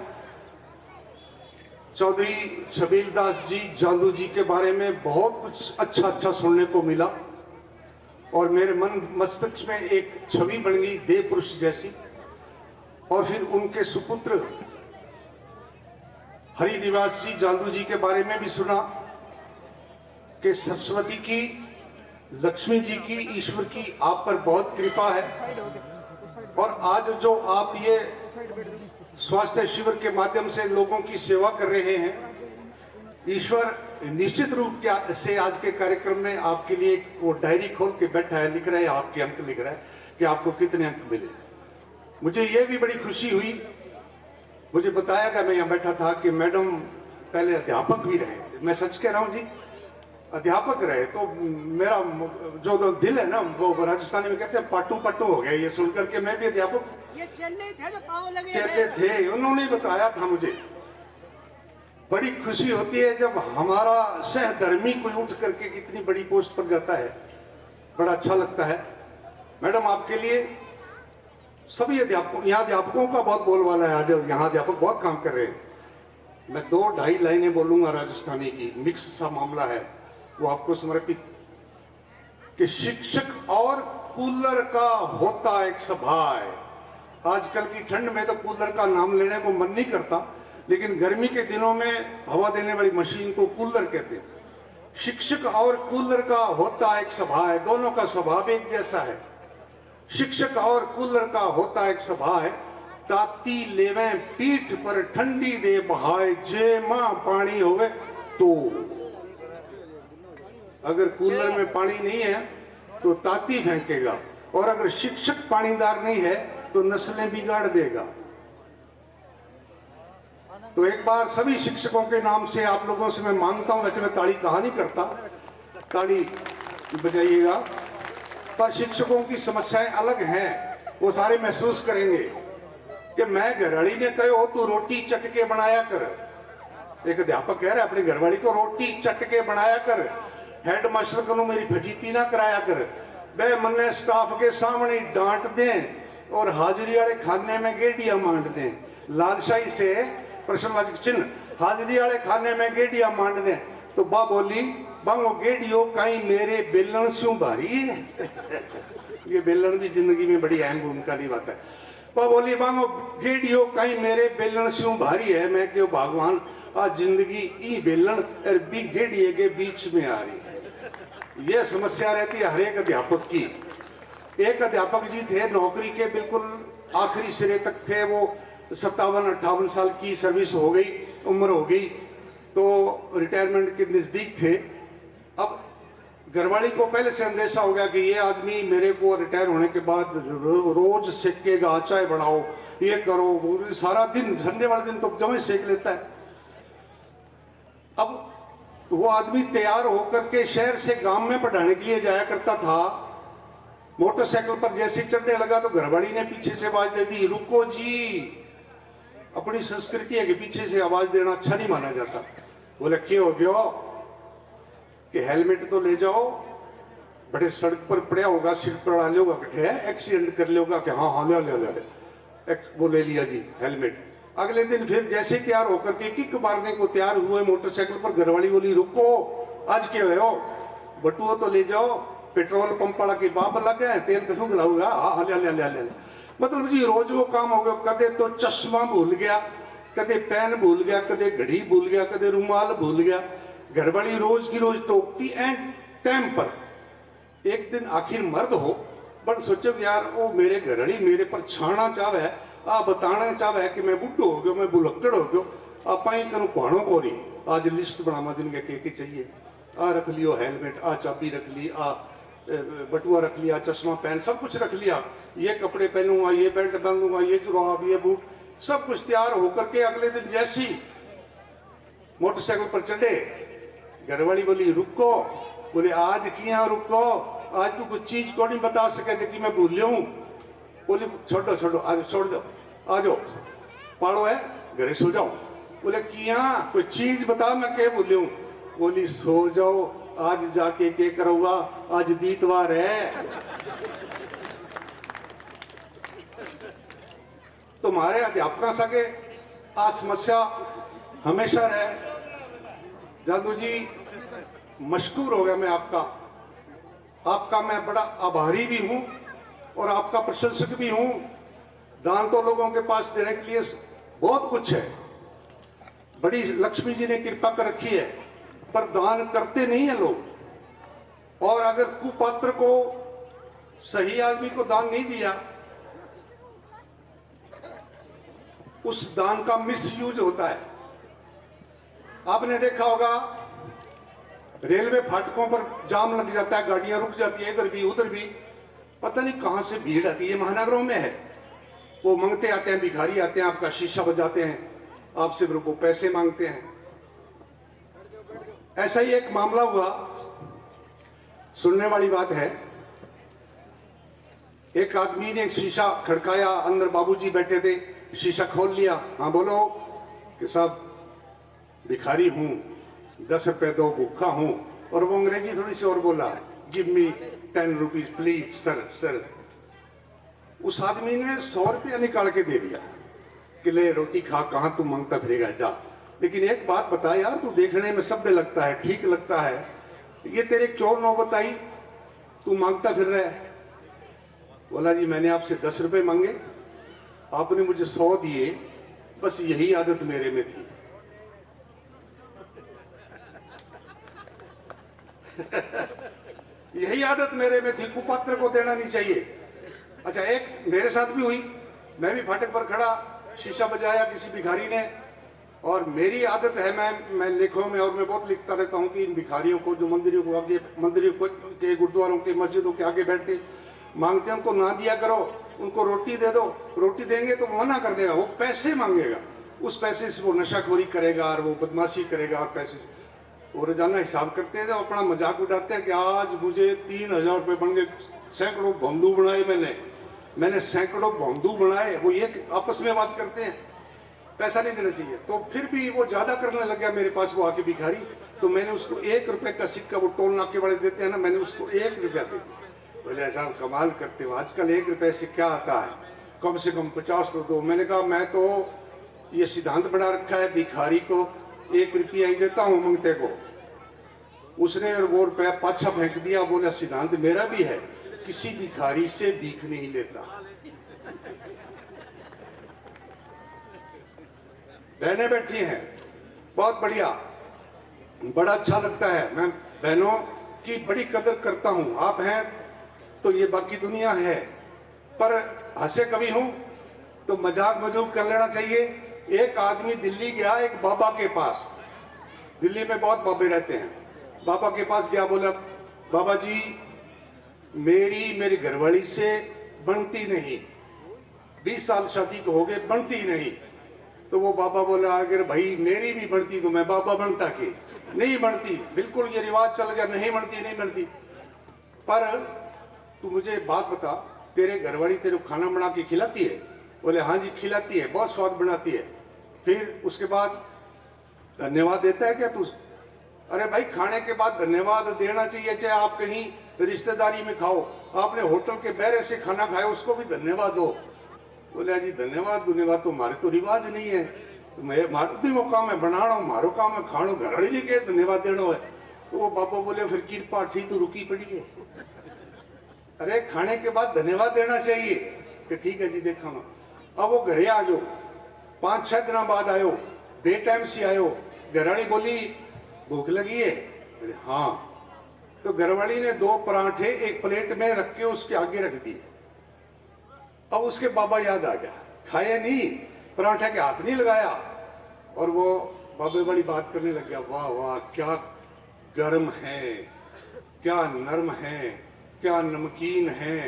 चौधरी छबीलदास जी जांदू जी के बारे में बहुत कुछ अच्छा अच्छा सुनने को मिला, और मेरे मन मस्तिष्क में एक छवि बन गई देव पुरुष जैसी। और फिर उनके सुपुत्र हरिनिवास जी जांदू जी के बारे में भी सुना कि सरस्वती की, लक्ष्मी जी की, ईश्वर की आप पर बहुत कृपा है। और आज जो आप ये स्वास्थ्य शिविर के माध्यम से लोगों की सेवा कर रहे हैं, ईश्वर निश्चित रूप से आज के कार्यक्रम में आपके लिए वो डायरी खोल के बैठा है, लिख रहा है, आपके अंक लिख रहा है कि आपको कितने अंक मिले। मुझे ये भी बड़ी खुशी हुई, मुझे बताया गया, मैं यहाँ बैठा था कि मैडम पहले अध्यापक भी रहे। मैं सच कह रहा हूँ जी, अध्यापक रहे। तो मेरा जो दिल है ना, वो राजस्थानी में कहते हैं पाटू पाटू हो गया ये सुन करके। मैं भी अध्यापक चलते थे, उन्होंने बताया था मुझे। बड़ी खुशी होती है जब हमारा सहधर्मी कोई उठ करके कितनी बड़ी पोस्ट पर जाता है, बड़ा अच्छा लगता है। मैडम आपके लिए सभी अध्यापकों, यहाँ अध्यापकों का बहुत बोलबाला है, आज यहाँ अध्यापक बहुत काम कर रहे हैं। मैं 2-2.5 लाइनें बोलूंगा राजस्थानी की, मिक्स सा मामला है, वो आपको समर्पित। कि शिक्षक और कूलर का होता एक सभा है। आजकल की ठंड में तो कूलर का नाम लेने को मन नहीं करता, लेकिन गर्मी के दिनों में हवा देने वाली मशीन को कूलर कहते हैं। शिक्षक और कूलर का होता एक सभा है, दोनों का स्वभाव एक जैसा है। शिक्षक और कूलर का होता एक सभा है, ताती लेवें पीठ पर ठंडी दे बहाए, जे मां पानी होवे तो। अगर कूलर में पानी नहीं है तो ताती फेंकेगा, और अगर शिक्षक पानीदार नहीं है तो नस्लें बिगाड़ देगा। तो एक बार सभी शिक्षकों के नाम से आप लोगों से मैं मांगता हूं, वैसे मैं ताली कहा नहीं करता, ताली बजाइएगा, पर शिक्षकों की समस्याएं अलग हैं, वो सारे महसूस करेंगे। कि मैं घरवाली ने कहो तू रोटी चट के बनाया कर। एक अध्यापक कह रहा है अपनी घरवाली को रोटी चट के बनाया कर, हेड मास्टर को मेरी फजीती ना कराया कर। वे मन्ने स्टाफ के सामने डांट दें और हाजिरी वाले खाने में गेडिया मांड दें। लालशाही से प्रश्नवाचक चिन्ह, हाजिरी वाले खाने में गेडिया मांड दें। तो बा बोली बांगो गेडियो कहीं मेरे बेलन स्यों भारी है। ये बेलन भी जिंदगी में बड़ी अहम भूमिका निभाता है। बा बोली बांगो गेडियो कहीं मेरे बेलन स्यों भारी है। मैं क्यों भगवान आज जिंदगी ई बेलन और बी गेडिये के बीच में आ रही है। यह समस्या रहती है हर एक अध्यापक की। एक अध्यापक जी थे, नौकरी के बिल्कुल आखिरी सिरे तक थे, वो 57-58 साल की सर्विस हो गई, उम्र हो गई, तो रिटायरमेंट के नजदीक थे। अब घरवाली को पहले से अंदेशा हो गया कि ये आदमी मेरे को रिटायर होने के बाद रोज सेकेगा, चाय बनाओ, ये करो, वो सारा दिन, संडे वाले दिन तो जमे सेक लेता है। अब वो आदमी तैयार होकर के शहर से गांव में पढ़ाने के लिए जाया करता था। मोटरसाइकिल पर जैसे चढ़ने लगा तो घरवाली ने पीछे से आवाज दे दी, रुको जी। अपनी संस्कृति है कि पीछे से आवाज देना अच्छा नहीं माना जाता। बोले क्यों हो गया कि हेलमेट तो ले जाओ, बड़े सड़क पर पड़ा होगा, सिर पर डाल लोगा, एक्सीडेंट कर लोगा। कि हाँ हाँ ले वो ले लिया जी हेलमेट। अगले दिन फिर जैसे तैयार होकर के किक मारने को तैयार हुए मोटरसाइकिल पर, घरवाली बोली रुको, आज क्या हो, बटुआ तो ले जाओ, पेट्रोल पंप वाला के बाप लग गए, तेल कठू लाऊंगा। हाँ ले। मतलब जी रोज वो काम हो गया। कदे तो चश्मा भूल गया, कदे पेन भूल गया, कदे घड़ी भूल गया, कदे रुमाल भूल गया। घरवाली रोज की रोज टोकती एंड टाइम पर। एक दिन आखिर मर्द हो, पर सोचो यार वो मेरे घरवाली मेरे पर छाना चाहे, आ बताना चाहे कि मैं बुढ़ो हो गयो, मैं बुलक्कड़ हो गयो, आप करूँ कुहाणों को नहीं। आज लिस्ट बनावा दिन के चाहिए, आ रख लियो हेलमेट, आ चाबी रख ली, आ बटुआ रख लिया, चश्मा पेन सब कुछ रख लिया, ये कपड़े पहनूंगा, ये बेल्ट बांधूंगा, ये जुराब, ये बूट, सब कुछ तैयार होकर के अगले दिन जैसी मोटरसाइकिल पर चढ़े, घरवाली बोली रुको। बोले आज किया रुको, आज तू कुछ चीज को नहीं बता सके जो कि मैं भूल लूं। बोली छोड़ो आज छोड़ दो, आ जाओ, पाड़ो है घरे सो जाओ। बोले किया कोई चीज बता, मैं क्या भूलूं। बोली सो जाओ, आज जाके के करूंगा, आज दीतवार है। तुम्हारे अध्यापक सके आ समस्या हमेशा रहे। जादू जी मशकूर हो गया मैं आपका मैं बड़ा आभारी भी हूं और आपका प्रशंसक भी हूं। दान तो लोगों के पास देने के लिए बहुत कुछ है, बड़ी लक्ष्मी जी ने कृपा कर रखी है, पर दान करते नहीं है लोग। और अगर कुपात्र को, सही आदमी को दान नहीं दिया, उस दान का मिसयूज होता है। आपने देखा होगा रेलवे फाटकों पर जाम लग जाता है, गाड़ियां रुक जाती है, इधर भी उधर भी, पता नहीं कहां से भीड़ आती है। महानगरों में है, वो मांगते आते हैं, भिखारी आते हैं, आपका शीशा बजाते हैं, आपसे वो पैसे मांगते हैं। ऐसा ही एक मामला हुआ, सुनने वाली बात है। एक आदमी ने शीशा खड़काया, अंदर बाबूजी बैठे थे, शीशा खोल लिया। हाँ बोलो। कि साहब भिखारी हूं, 10 रुपए दो, भूखा हूं। और वो अंग्रेजी थोड़ी सी और बोला, give me 10 rupees please sir. उस आदमी ने 100 रुपया निकाल के दे दिया कि ले रोटी खा, कहाँ तू मांगता फिरेगा, जा। लेकिन एक बात बता यार, तू देखने में सभ्य लगता है, ठीक लगता है, ये तेरे क्यों नौबत आई, तू मांगता फिर रहा है? बोला जी मैंने आपसे 10 रुपए मांगे, आपने मुझे 100 दिए, बस यही आदत मेरे में थी। यही आदत मेरे में थी, कुपात्र को देना नहीं चाहिए। अच्छा, एक मेरे साथ भी हुई, मैं भी फाटक पर खड़ा, शीशा बजाया किसी भिखारी ने, और मेरी आदत है, मैं लेखों में और मैं बहुत लिखता रहता हूँ कि इन भिखारियों को जो मंदिरों को आगे, मंदिरों के गुरुद्वारों के मस्जिदों के आगे बैठते मांगते हैं, उनको ना दिया करो, उनको रोटी दे दो। रोटी देंगे तो मना कर देगा, वो पैसे मांगेगा, उस पैसे से वो नशाखोरी करेगा और वो बदमाशी करेगा, और पैसे से वो रोजाना हिसाब करते हैं, अपना मजाक उड़ाते हैं कि आज मुझे 3000 रुपये बन गए, सैकड़ों भोंदू बनाए मैंने सैकड़ों भोंदू बनाए। वो ये आपस में बात करते हैं, पैसा नहीं देना चाहिए। तो फिर भी वो ज्यादा करने लग गया मेरे पास, वो आके भिखारी, तो मैंने उसको 1 रुपए का सिक्का, वो टोल नाके वाले देते हैं ना, मैंने उसको 1 रुपया दे दिया। बोले साहब कमाल करते हो, आजकल 1 रुपए से क्या आता है, कम से कम 50 तो दो। मैंने कहा मैं तो ये सिद्धांत बना रखा है, भिखारी को 1 रुपया ही देता हूँ मंगते को। उसने वो रुपया पाछा फेंक दिया, बोला सिद्धांत मेरा भी है, किसी भिखारी से भीख नहीं लेता। बहनें बैठी हैं, बहुत बढ़िया, बड़ा अच्छा लगता है, मैं बहनों की बड़ी कदर करता हूं। आप हैं तो ये बाकी दुनिया है, पर हंसे कभी हूं तो मजाक मजूक कर लेना चाहिए। एक आदमी दिल्ली गया एक बाबा के पास, दिल्ली में बहुत बाबे रहते हैं, बाबा के पास गया, बोला बाबा जी मेरी घरवाली से बनती नहीं, 20 साल शादी को हो गए, बनती नहीं। तो वो बाबा बोला अगर भाई मेरी भी बनती तो मैं बाबा बनता के, नहीं बनती, बिल्कुल ये रिवाज चल गया, नहीं बनती। पर तू मुझे बात बता, तेरे घरवाली तेरे को खाना बना के खिलाती है? बोले हाँ जी खिलाती है, बहुत स्वाद बनाती है। फिर उसके बाद धन्यवाद देता है क्या तू? अरे भाई खाने के बाद धन्यवाद देना चाहिए, चाहे आप कहीं रिश्तेदारी में खाओ, आपने होटल के बैरे से खाना खाया उसको भी धन्यवाद दो। बोले जी धन्यवाद तो हमारे तो रिवाज नहीं है, मारो भी वो काम है बनाना, मारो काम है खानो, घरवाली नहीं के धन्यवाद देना है। तो वो बाबा बोले फिर कृपा ठीक तो रुकी पड़ी है। अरे खाने के बाद धन्यवाद देना चाहिए कि ठीक है जी देखा ना। अब वो घरे आ जाओ, 5-6 दिन बाद आयो, बेटाइम से आयो, घरवाली बोली भूख लगी है? बोले हाँ। तो घरवाली ने 2 पराठे एक प्लेट में रख के उसके आगे रख दिए। अब उसके बाबा याद आ गया, खाया नहीं, पराठे के हाथ नहीं लगाया, और वो बाबे वाली बात करने लग गया, वाह वाह क्या गर्म है, क्या नरम है, क्या नमकीन है,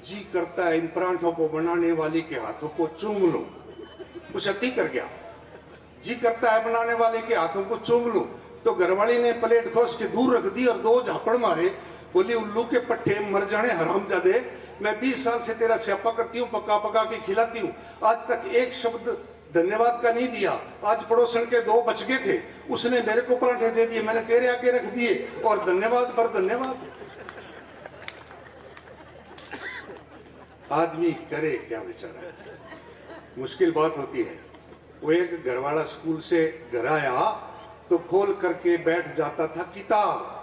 जी करता है इन पराठों को बनाने वाली के हाथों को चूम लो। कुछ अति कर गया, जी करता है बनाने वाले के हाथों को चूम लो। तो घरवाली ने प्लेट खोस के दूर रख दी और 2 झापड़ मारे, बोली उल्लू के पट्टे मर जाने हरामजादे, मैं 20 साल से तेरा स्यापा करती हूँ, पका के खिलाती हूँ, आज तक एक शब्द धन्यवाद का नहीं दिया। आज पड़ोसन के 2 बच गए थे, उसने मेरे को पराठे दे दिए, मैंने तेरे आगे रख दिए, और धन्यवाद पर धन्यवाद। आदमी करे क्या बेचारा, मुश्किल बात होती है। वो एक घरवाला स्कूल से घर आया तो खोल करके बैठ जाता था किताब,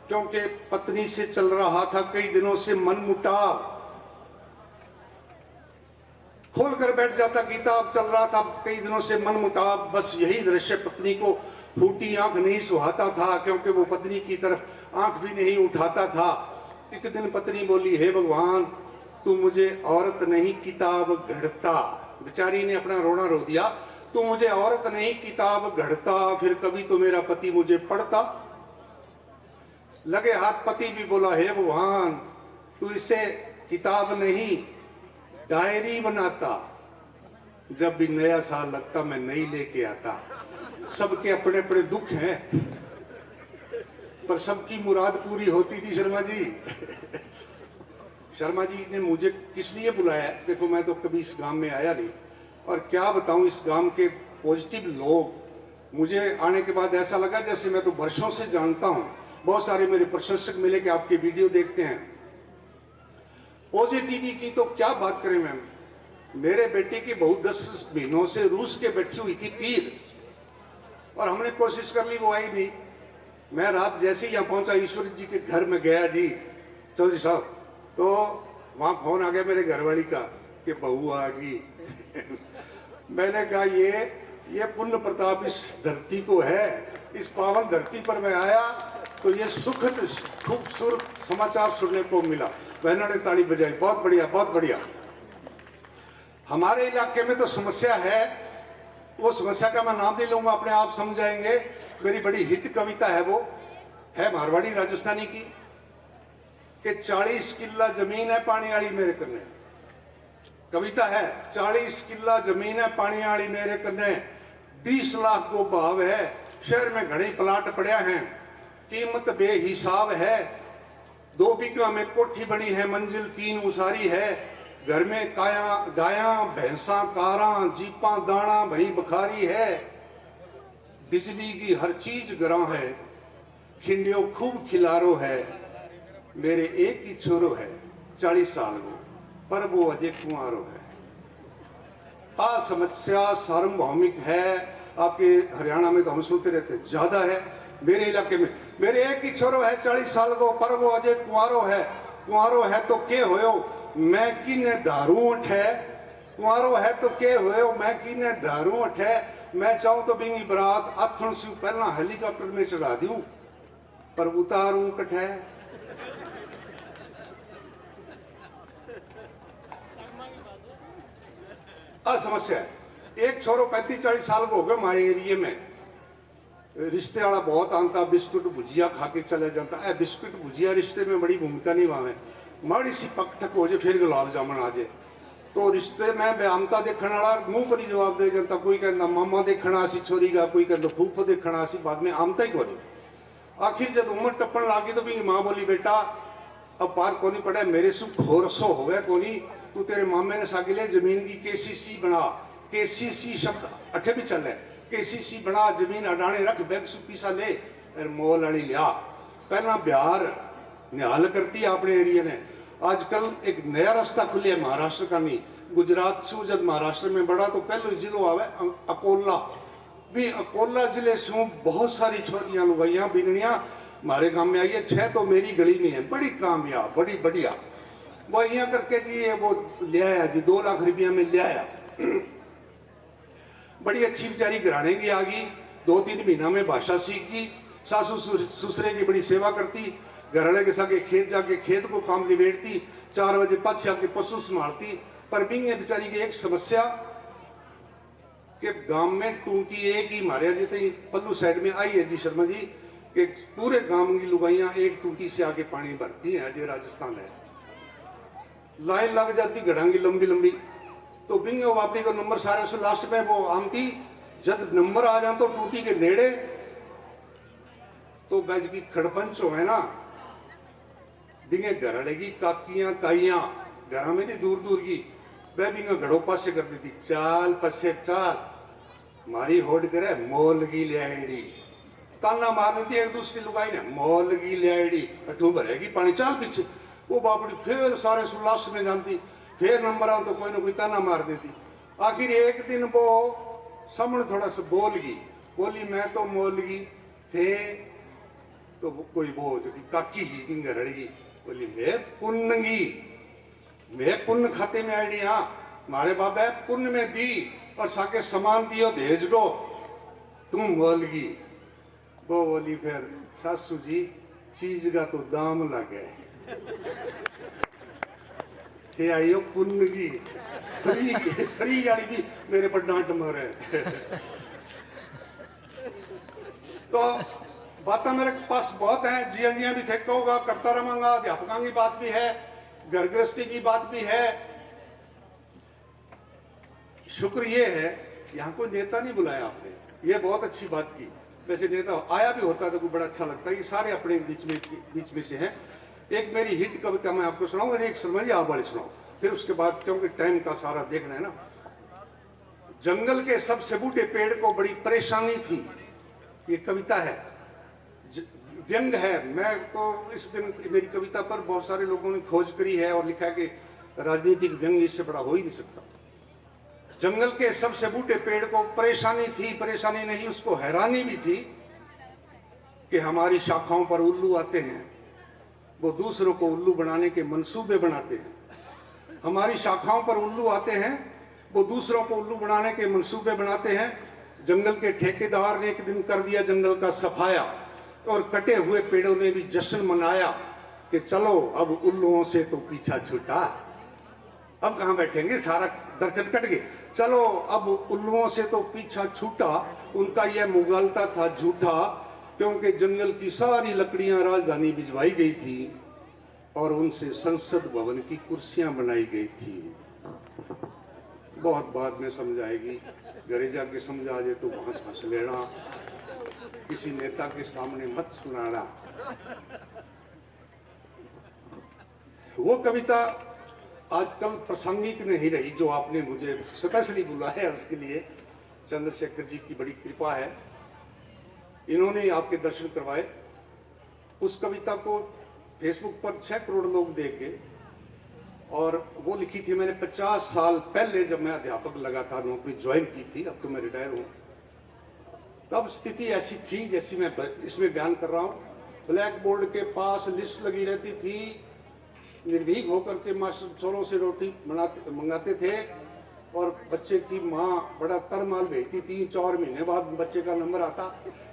क्योंकि पत्नी से चल रहा था कई दिनों से मनमुटाव। खोल कर बैठ जाता, किताब चल रहा था कई दिनों से मनमुटाव। बस यही दृश्य पत्नी को फूटी आंख नहीं सुहाता था, क्योंकि वो पत्नी की तरफ आंख भी नहीं उठाता था। एक दिन पत्नी बोली, हे भगवान तू मुझे औरत नहीं किताब गढ़ता। बेचारी ने अपना रोना रो दिया, तू मुझे औरत नहीं किताब गढ़ता, फिर कभी तो मेरा पति मुझे पढ़ता। लगे हाथ पति भी बोला, हे भगवान तू इसे किताब नहीं डायरी बनाता, जब भी नया साल लगता मैं नई लेके आता। सबके अपने अपने दुख हैं, पर सबकी मुराद पूरी होती थी शर्मा जी। शर्मा जी ने मुझे किस लिए बुलाया? देखो मैं तो कभी इस गांव में आया नहीं, और क्या बताऊं इस गांव के पॉजिटिव लोग, मुझे आने के बाद ऐसा लगा जैसे मैं तो वर्षों से जानता हूं। बहुत सारे मेरे प्रशंसक मिले कि आपके वीडियो देखते हैं। पॉजिटिविटी की तो क्या बात करें मैम। मेरे बेटे की बहू 10 महीनों से रूस के बैठी हुई थी पीर, और हमने कोशिश कर ली, वो आई नहीं। मैं रात जैसे ही यहाँ पहुंचा ईश्वर जी के घर में गया जी चौधरी साहब, तो वहां फोन आ गया मेरे घरवाली का कि बहू आ गई। मैंने कहा ये पुण्य प्रताप इस धरती को है, इस पावन धरती पर मैं आया तो ये सुखद खूबसूरत समाचार सुनने को मिला। बहनों ने ताली बजाई, बहुत बढ़िया बहुत बढ़िया। हमारे इलाके में तो समस्या है, वो समस्या का मैं नाम नहीं लूंगा, अपने आप समझाएंगे। मेरी बड़ी हिट कविता है, वो है मारवाड़ी राजस्थानी की कि 40 किला जमीन है पानी वाली मेरे कन्ने। कविता है 40 किला जमीन है पानी वाली मेरे कन्ने, 20 लाख को भाव है, शहर में घने प्लाट पड़े हैं, कीमत बेहिसाब है, 2 बीघा में कोठी बनी है, मंजिल 3 उसारी है, घर में गाया भैंसा कारा जीपा दाना भई बखारी है, बिजली की हर चीज गरां है, खिंडियो खूब खिलारो है, मेरे एक ही छोरो है 40 साल को, पर वो अजय कुंवारो है। आ समस्या सार्वभौमिक है, आपके हरियाणा में तो हम सुनते रहते ज्यादा है, मेरे इलाके में मेरे एक ही छोरो है 40 साल को, पर वो अजय कुंवारो है। कुंवारो है तो के होयो मैं किने दारू उठे, कुंवारो है तो के होयो मैं किने दारू उठे, मैं चाहूं तो बिंगी बरात आथन से पहला हेलीकॉप्टर में चढ़ा दूं, पर उतारूं कठे। समस्या है, एक छोरो 35-40 साल को हो गए हमारे एरिया में, रिश्ते वाला बहुत आंता, बिस्कुट भुजिया खा के चले जाता है। बिस्कुट भुजिया रिश्ते में बड़ी भूमिका निभावे, माड़ी सी पकठक हो जाए फिर गुलाब जामुन आ जाए, तो रिश्ते में बेआमता देखने वाला मुंह पर ही जवाब दे जाता। कोई कहता मामा देखना सी छोरी का, कोई कहता फूफो देखना सी, बाद में आमता ही कोनी। आखिर जब उम्र टप्पन लागी तो भी माँ बोली बेटा अब बार कोनी पड़े, मेरे सु खोरसो हो गया कोनी, तू तेरे मामे ने सागिले जमीन की केसीसी बना, केसीसी शब्द अठे भी चल है, केसीसी बना जमीन अडाने रख, बैंक सु पीसा ले और मोल अड़ी लिया। पहला बिहार निहाल करती है अपने एरिया ने, आजकल एक नया रास्ता खुले है महाराष्ट्र का नहीं, गुजरात से जब महाराष्ट्र में बढ़ा तो पहले जिलो आवे अकोला, भी अकोला जिले से बहुत सारी छोरियां लुगाइयां बिगड़ियां हमारे गांव में आई है। 6 तो मेरी गली में है, बड़ी कामयाब बड़ी बढ़िया। वो यहाँ करके जी ये वो ले आया जी 2 लाख रुपया में ले आया, बड़ी अच्छी बेचारी घराने की आ गई, 2-3 महीना में भाषा सीख गई, सासू ससुरे की बड़ी सेवा करती, घरवाले के साथ खेत जाके खेत को काम निबेड़ती, 4 बजे पाछे आके पशु संभालती। पर बिंगे बेचारी की एक समस्या कि गांव में टूटी एक ही मारे जैसे पल्लू साइड में आई है जी शर्मा जी, कि पूरे गांव की लुगाइयां एक टूटी से आके पानी भरती हैं। अजय राजस्थान है, लाइन लग जाती घड़ा की लंबी लंबी, तो बिंगे वापी का नंबर सारे से लास्ट में वो आमती, जब नंबर आ जाए तो टूटी के नेड़े तो बैज की खड़पंच है ना, बिंगे घर लेगी काकियां ताइयां घर में नहीं दूर दूर की, वह बिंगे घड़ों पास से कर देती, चाल पसे चाल मारी होड़ करे मोल की लियाड़ी, ताना मार देती एक दूसरी लुगाई ने, मोल की लियाड़ी अठू भरेगी पानी चाल पीछे, वो बाबड़ी फिर सारे सुलास में जानती, फिर नंबर आओ तो कोई ना कोई ताना मार देती। आखिर एक दिन वो सामने थोड़ा सा बोली मैं तो मोलगी थे, तो कोई वो जो काकी ही बिंगे रड़गी बोली मैं पुण्य खाते में आई हाँ, मारे बाबा पुण्य में दी और साके समान दियो भेज गो, तुम बोलगी। वो बोली फिर सासू जी चीज का तो दाम लगे थे आइयो पुण्य की फ्री गाड़ी भी मेरे पर डांट मारे। तो बातें मेरे पास बहुत हैं, जिया भी थे कहूँगा, करता रहूंगा, अध्यापकों की बात भी है, घर गृहस्थी की बात भी है। शुक्र ये है यहाँ कोई नेता नहीं बुलाया आपने, ये बहुत अच्छी बात की। वैसे नेता आया भी होता तो बड़ा अच्छा लगता है, ये सारे अपने बीच में से हैं। एक मेरी हिट कविता मैं आपको सुनाऊं और एक शर्मा जी आप वाली सुनाऊं, फिर उसके बाद क्योंकि टाइम का सारा देखना है ना। जंगल के सबसे बूढ़े पेड़ को बड़ी परेशानी थी, ये कविता है। व्यंग है। मैं तो इस दिन मेरी कविता पर बहुत सारे लोगों ने खोज करी है और लिखा है कि राजनीतिक व्यंग इससे बड़ा हो ही नहीं सकता। जंगल के सबसे बूढ़े पेड़ को परेशानी थी, परेशानी नहीं उसको हैरानी भी थी कि हमारी शाखाओं पर उल्लू आते हैं, वो दूसरों को उल्लू बनाने के मंसूबे बनाते हैं। हमारी शाखाओं पर उल्लू आते हैं, वो दूसरों को उल्लू बनाने के मंसूबे बनाते हैं। जंगल के ठेकेदार ने एक दिन कर दिया जंगल का सफाया और कटे हुए पेड़ों ने भी जश्न मनाया कि चलो अब उल्लुओं से तो पीछा छूटा, अब कहां बैठेंगे, सारा दरख्त कट गए, चलो अब उल्लुओं से तो पीछा छूटा। उनका यह मुगालता था झूठा, क्योंकि जंगल की सारी लकड़ियां राजधानी भिजवाई गई थी और उनसे संसद भवन की कुर्सियां बनाई गई थी। बहुत बाद में समझाएगी, घरे जाके समझा जाए तो वहां हंस लेना, किसी नेता के सामने मत सुनाना। वो कविता आजकल प्रासंगिक नहीं रही जो आपने मुझे स्पेशली बुलाया है, उसके लिए चंद्रशेखर जी की बड़ी कृपा है, इन्होंने आपके दर्शन करवाए। उस कविता को फेसबुक पर 6 करोड़ लोग देख गए और वो लिखी थी मैंने 50 साल पहले, जब मैं अध्यापक लगा था, नौकरी ज्वाइन की थी, अब तो मैं रिटायर हूँ। तब स्थिति ऐसी थी जैसी मैं इसमें बयान कर रहा हूँ। ब्लैक बोर्ड के पास लिस्ट लगी रहती थी, निर्भीक होकर के मास्टर चोरों से रोटी मंगाते थे और बच्चे की माँ बड़ा तरमाल भेजती थी। 4 महीने बाद बच्चे का नंबर आता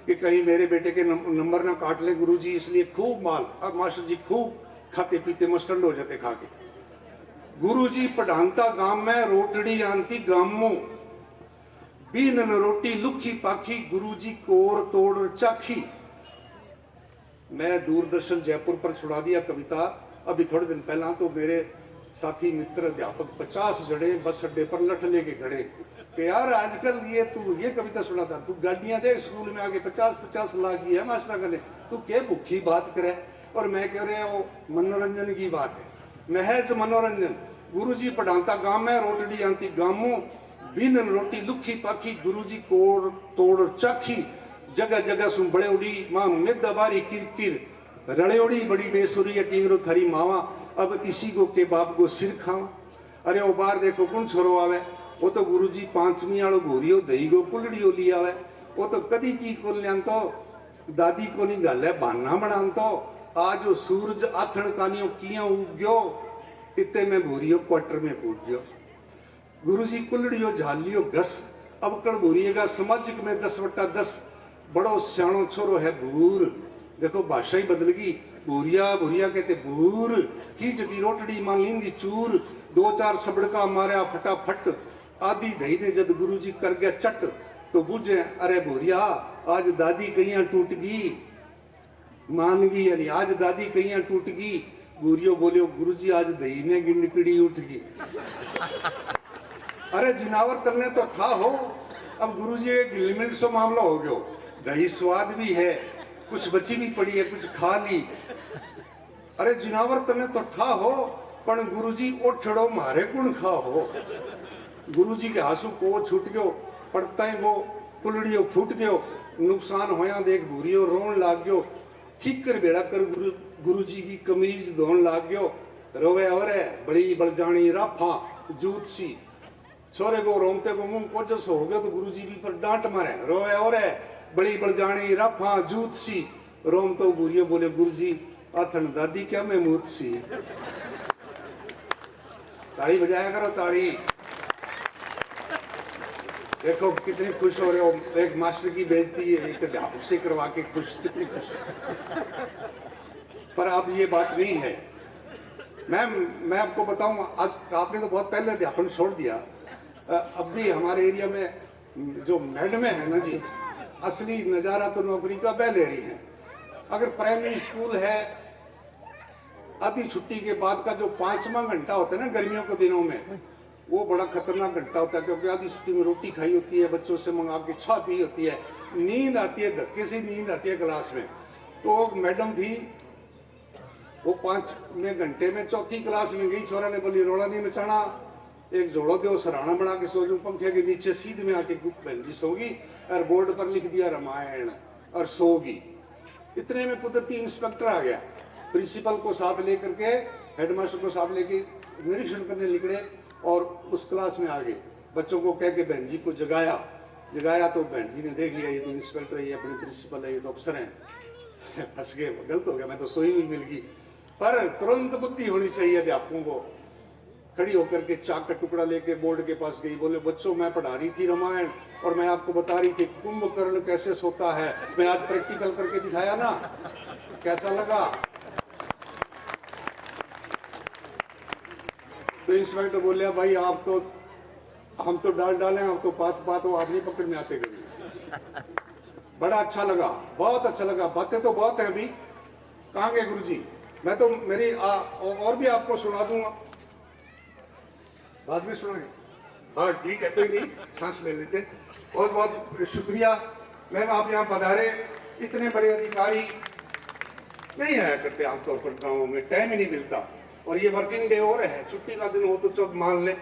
कि कहीं मेरे बेटे के नंबर ना काट ले गुरुजी, इसलिए खूब माल। अब मास्टर जी खूब खाते पीते मस्टंड हो जाते खा के। गुरुजी पढ़ानता गांव में रोटड़ी आंती गामो, बीन न रोटी लुखी पाखी, गुरुजी कोर तोड़ चाखी। मैं दूरदर्शन जयपुर पर छुड़ा दिया कविता अभी थोड़े दिन पहला, तो मेरे साथी मित्र अध्यापक 50 जने बस अड्डे पर लठ लेके खड़े कि यार आजकल ये तू ये कविता सुनाता, तू गाड़ियां देख स्कूल में आगे 50-50 लाख की है मास्टर का, तू क्या भूखी बात करे। और मैं कह रहे वो मनोरंजन की बात है, महज मनोरंजन। गुरुजी पढ़ाता गांव में रोटड़ी आंती गामो, बिन रोटी लुखी पाखी, गुरुजी कोड़ तोड़ चाखी। जगह जगह सुन बड़े उड़ी मां मिर्दबारी किरकिर, रड़े उड़ी बड़ी बेसुरी टींगरो थारी मावा, अब इसी को के बाप को सिर खावा। अरे वो बाहर देखो कौन छोरो आवे, वो तो गुरुजी 5वीं आलो घोरियो दही गो कुलड़ियो ली आवे। वो तो कदी की को लियान तो दादी को नहीं गल है बहाना बनान तो। आज वो सूरज आथण कानियो किया उग गयो, इतने में भूरियो क्वार्टर में कूद गयो। गुरुजी कुलड़ियो झालियो घस, अब कड़ भूरिएगा सामाजिक में 10/10। बड़ो सियाणो छोरो है भूर, देखो भाषा ही बदल गई। भूरिया भूरिया कहते भूर, खींच की रोटड़ी मान लींदी चूर, 2-4 सबड़का मारा फटाफट, आधी दही ने जब गुरुजी कर गया चट, तो बुझे अरे भूरिया आज दादी कहियां टूट गई, मान गई यानी आज दादी कहियां टूट गई। भूरियो बोलियो गुरुजी आज दही ने गिनकड़ी उठ गई। अरे जिनावर करने तो था हो, अब गुरुजी गिलमिल सो मामला हो गयो। दही स्वाद भी है, कुछ बची भी पड़ी है, कुछ खा ली। अरे जिनावर तने तो ठा हो, पण गुरुजी ओठड़ो मारे गुण खा हो। गुरुजी के हासू को छूट गयो, पड़ता ही वो कुलड़ियो फूट गयो, नुकसान होया देख भूरियो रोन लाग गयो। ठीक कर बेड़ा कर गुरुजी की कमीज धोन लाग गयो। रोवे और बड़ी बलजानी राफा जूत सी, छोरे को रोमते को मुंह कोजस हो गयो तो गुरुजी भी पर डांट मारे। रोवे और बड़ी बलजानी राफा जूत सी, रोम तो भूरियो बोले गुरुजी आथन दादी क्या मैं मूत सी। ताड़ी बजाया करो ताड़ी। देखो कितनी खुश हो रहे हो, एक मास्टर की बेइज्जती है एक अध्यापक से करवा के खुश, कितनी खुश। पर अब ये बात नहीं है। मैं आपको बताऊं, आज आपने तो बहुत पहले अध्यापन छोड़ दिया। अब भी हमारे एरिया में जो मैडमें है ना जी, असली नजारा तो नौकरी का बह ले रही है। अगर प्राइमरी स्कूल है, आधी छुट्टी के बाद का जो 5वां घंटा होता है ना गर्मियों के दिनों में, वो बड़ा खतरनाक घंटा होता है, क्योंकि आधी छुट्टी में रोटी खाई होती है, बच्चों से मंगा के छा पी होती है, नींद आती है, धक्के से नींद आती है क्लास में। तो मैडम थी, वो 5वें घंटे में 4थी क्लास में गई, छोरा ने बोली रोड़ा नहीं मचाना, एक जोड़ो दो सराहना बना के सो जाऊं पंखे के नीचे, सीध में आके बहन जी सोगी और बोर्ड पर लिख दिया रामायण और सोगी। इतने में कुदरती इंस्पेक्टर आ गया, प्रिंसिपल को साथ लेकर के, हेडमास्टर को साथ लेके निरीक्षण करने निकले और उस क्लास में आ गए। बच्चों को कह के बहन जी को जगाया तो बहन जी ने देख लिया ये तो इंस्पेक्टर है, ये अपने प्रिंसिपल है, ये तो अफसर हैं। फंस गए, गलत हो गया, मैं तो सोई हुई मिल गई। पर तुरंत बुद्धि होनी चाहिए अध्यापकों को। खड़ी होकर के चाक का टुकड़ा लेके बोर्ड के पास गई, बोले बच्चों मैं पढ़ा रही थी रामायण और मैं आपको बता रही थी कुंभकर्ण कैसे सोता है, मैं आज प्रैक्टिकल करके दिखाया ना, कैसा लगा? तो इंस्पेक्टर बोले भाई आप तो, हम तो डाले, आप तो पात हो, आप नहीं पकड़ में आते कभी। बड़ा अच्छा लगा, बहुत अच्छा लगा। बातें तो बहुत है अभी, कहाँ गए गुरुजी? मैं तो मेरी और भी आपको सुना दूंगा, बाद में सुनाएंगे। हाँ ठीक है, कोई नहीं, सांस ले लेते। बहुत बहुत शुक्रिया मैम, आप यहाँ पधारे। इतने बड़े अधिकारी नहीं आया करते आमतौर पर गाँवों में, टाइम ही नहीं मिलता। और ये वर्किंग डे और है, छुट्टी का दिन हो तो चल मान ले,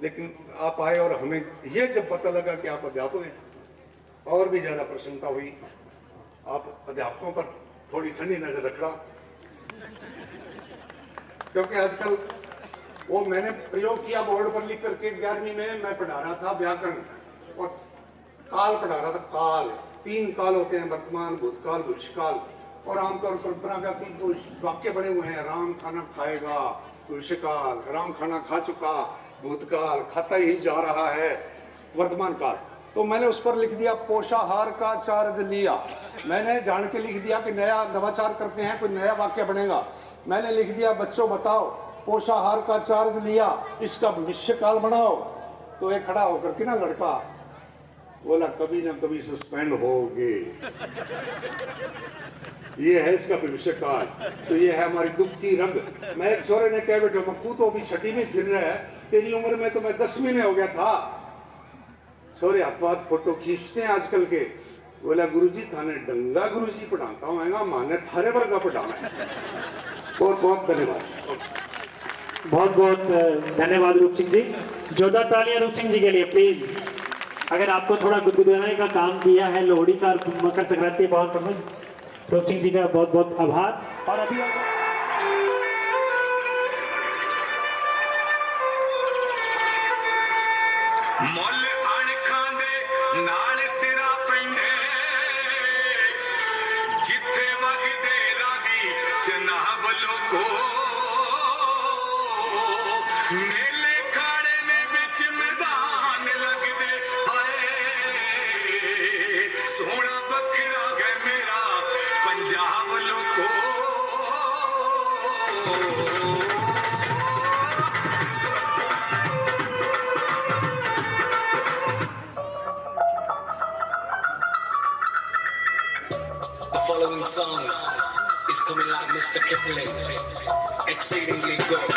लेकिन आप आए और हमें ये जब पता लगा कि आप अध्यापक हैं, और भी ज्यादा प्रसन्नता हुई। आप अध्यापकों पर थोड़ी ठंडी नजर रखना, क्योंकि आजकल वो मैंने प्रयोग किया बोर्ड पर लिख करके। 11वीं में मैं पढ़ा रहा था व्याकरण और काल पढ़ा रहा था। काल, 3 काल होते हैं, वर्तमान, भूतकाल, भविष्यकाल। और आमतौर पर परंपरागत वाक्य बने हुए हैं, राम खाना खाएगा, भविष्यकाल, राम खाना खा चुका, भूतकाल, खाता ही जा रहा है, वर्तमान काल। तो मैंने उस पर लिख दिया पोषाहार का चार्ज लिया। मैंने जान के लिख दिया कि नया नवाचार करते हैं, कोई नया वाक्य बनेगा। मैंने लिख दिया बच्चों बताओ पोषाहार का चार्ज लिया, इसका भविष्यकाल बनाओ। तो एक खड़ा होकर के ना लड़का बोला कभी ना कभी सस्पेंड होगे, ये है इसका भविष्यकाल। तो ये है हमारी दुखती रंग। मैं एक छोरे ने कह बैठो मक्कू तो अभी 6वीं में फिर रहा है, तेरी उम्र में तो मैं 10वीं में हो गया था। छोरे हाथ फोटो खींचते हैं आजकल के। बोला गुरुजी थाने डंगा गुरुजी पढ़ाता हूँ, माने थारे वर्गा पढ़ाना है। बहुत बहुत धन्यवाद। बहुत बहुत धन्यवाद रूप सिंह जी। जोरदार तालियां रूप सिंह जी के लिए प्लीज। अगर आपको थोड़ा गुदगुदाने का काम किया है लोहड़ी का, मकर संक्रांति के पावन पर्व में, रूप सिंह जी का बहुत बहुत आभार। और अभी मुल अणखां दे नाल सिरा पैंदे, जिथे वगदे रावी जनाब लोगो, मेले खाड़े ने बिच मैदान लगदे, हाय सोना बखरा गए मेरा पंजाब लोगो। Following song is coming like Mr. Kipling, exceedingly good.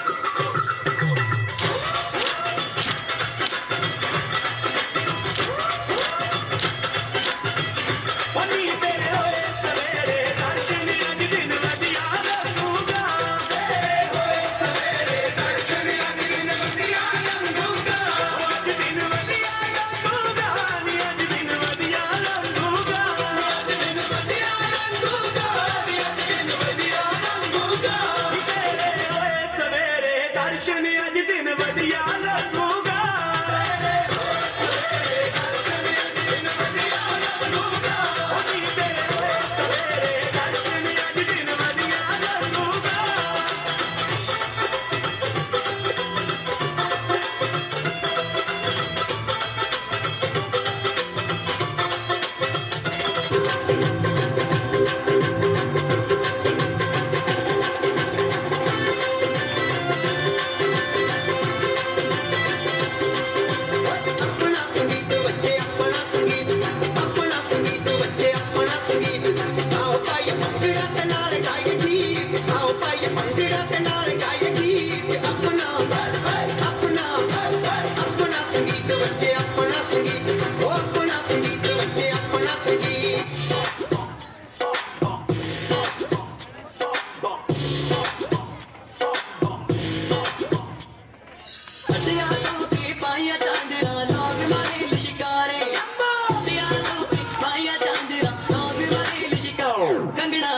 Kangana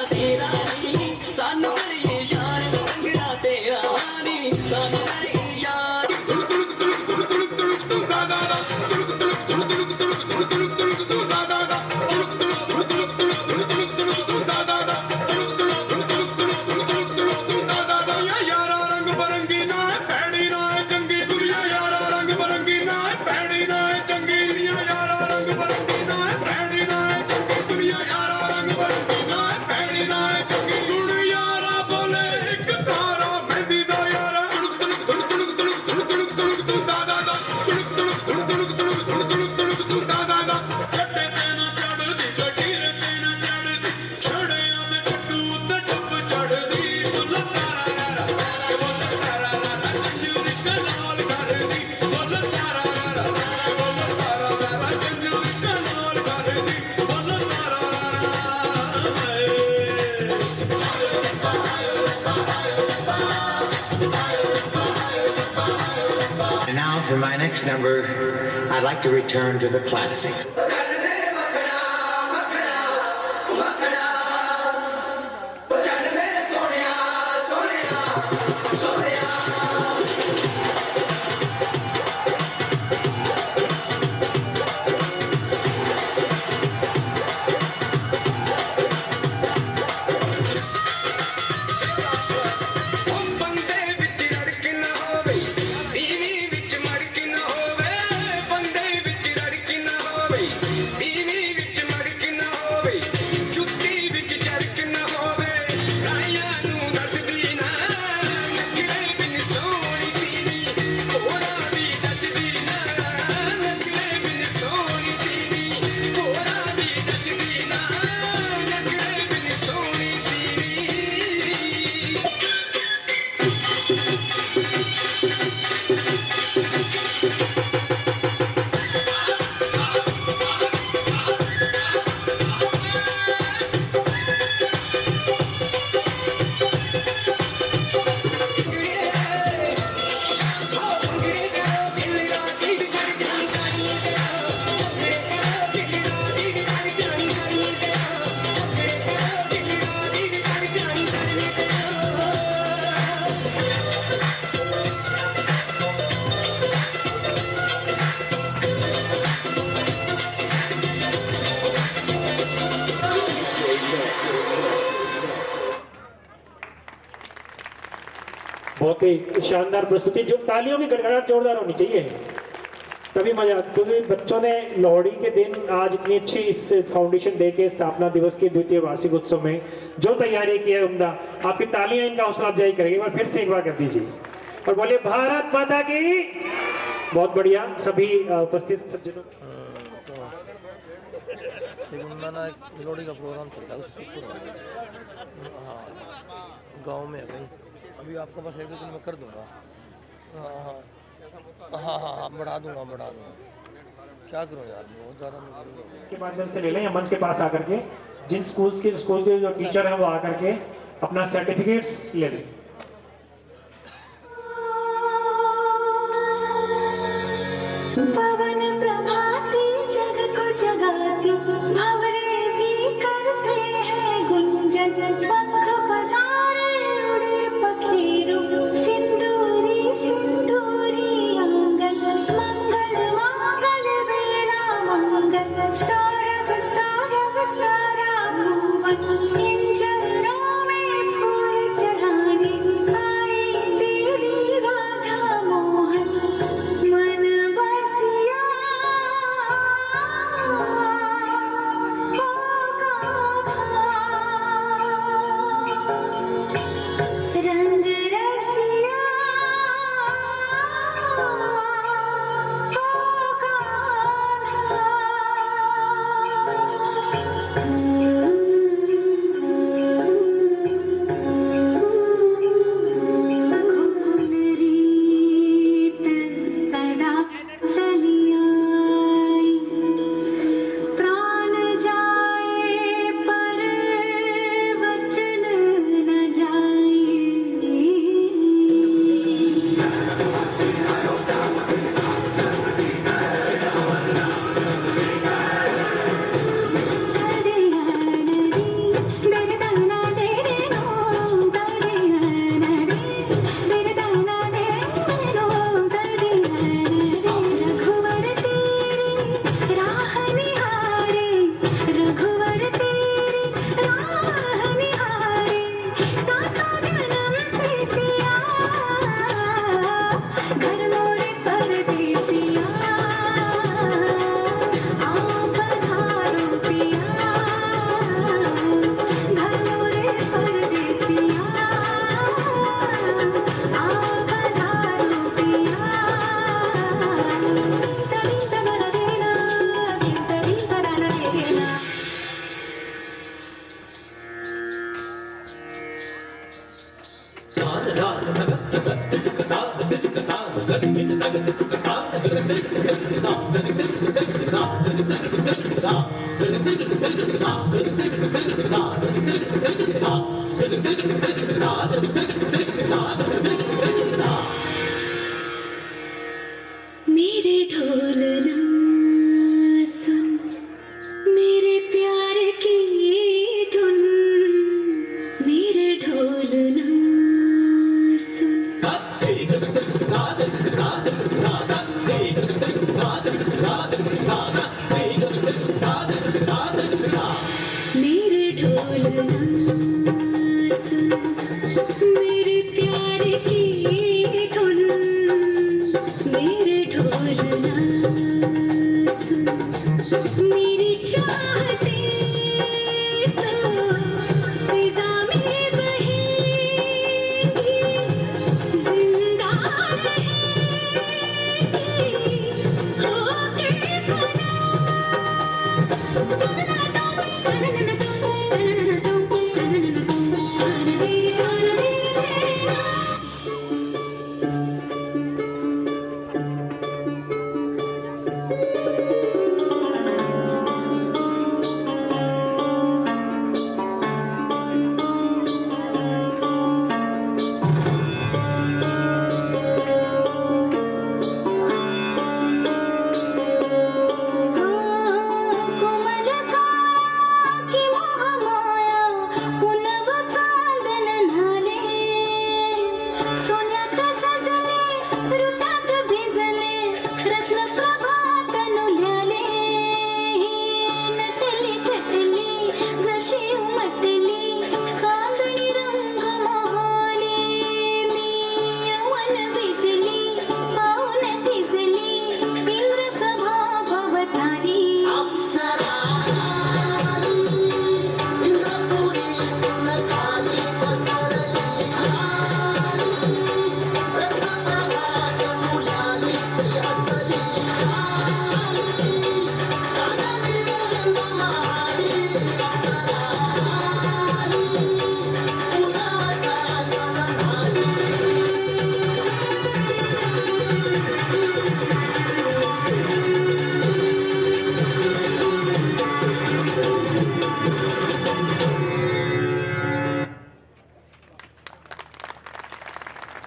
बरंगी ना पैड़ी ना चंगी दुनिया यारा रंग बरंगी ना पैड़ी ना चंगी दुनिया यारा रंग बरंगी ना पैड़ी ना चंगी दुनिया यारा रंग बरंगी ना पैड़ी ना चंगी सुन यारा बोले एक तारा मेहंदी दा यारा तुड़क तुड़क तुड़क तुड़क तुड़क तुड़क तुड़क तुड़क दा दा दा तुड़क तुड़क तुड़क तुड़क तुड़क तुड़क तुड़क तुड़क तुड़क दा दा दा कटे तेना चढ़दी कटीर तेना चढ़दी छड़े आंदे छट्टू ते टप चढ़दी बोल तारा रा के बोल तारा रा कंजूरी कनाल करदी बोल तारा रा के बोल तारा रा कंजूरी कनाल करदी बोल तारा And now for my next number, I'd like to return to the classics. ਬੰਦੇ ਵਿੱਚ ਰੜਕ ਨਾ ਹੋਵੇ ਦੀਵੀ ਵਿੱਚ ਮੜਕ ਨਾ ਹੋਵੇ ਬੰਦੇ ਵਿੱਚ ਰੜਕ ਨਾ ਹੋਵੇ ਦੀਵੀ ਵਿੱਚ ਮੜਕ ਨਾ ਹੋਵੇ ਜੁੱਤੀ ਵਿੱਚ ਚਰਕ ਨਾ ਹੋਵੇ ਰਾਈਆਂ ਨੂੰ ਦੱਸਦੀ ਨਾ ਨਖਰੇ ਬਿਨ ਸੋਹਣੀ ਦੀਵੀ ਹੋਰਾਂ ਦੀ ਦੱਸਦੀ ਨਾ ਨਖਰੇ ਬਿਨ ਸੋਹਣੀ ਦੀਵੀ ਹੋਰਾਂ ਦੀ ਦੱਸਦੀ ਨਾ ਨਖਰੇ ਬਿਨ ਸੋਹਣੀ ਦੀਵੀ बहुत ही शानदार प्रस्तुति, जो तालियों की गड़गड़ाहट जोरदार होनी चाहिए तभी मजा। क्योंकि बच्चों ने लोहड़ी के दिन आज इतनी अच्छी इस फाउंडेशन डे के स्थापना दिवस के द्वितीय वार्षिक उत्सव में जो तैयारी की है उम्दा, आपकी तालियां इनका हौसला अफजाई करेगी। और फिर से एक बार कर दीजिए और बोलिए भारत माता की। बहुत बढ़िया। सभी उपस्थित सज्जनों लोहड़ी का प्रोग्राम चल रहा है उसको हाँ गाँव में है कहीं, अभी आपका पास है तो मैं कर दूंगा। हाँ बढ़ा दूंगा क्या करूँ यार, बहुत ज़्यादा के माध्यम से ले लें या मंच के पास आकर के जिन स्कूल के जो टीचर हैं वो आकर के अपना सर्टिफिकेट्स ले लें। पवन प्रभाती जग को जगाती भंवरे भी करते हैं गुंजन, पंख पसारे उड़े पखेरू सिंदूरी सिंदूरी आंगन, मंगल मंगल बेला मंगल, सौरभ सौरभ सारा भुवन, इन चरणों में फूल चढ़ाने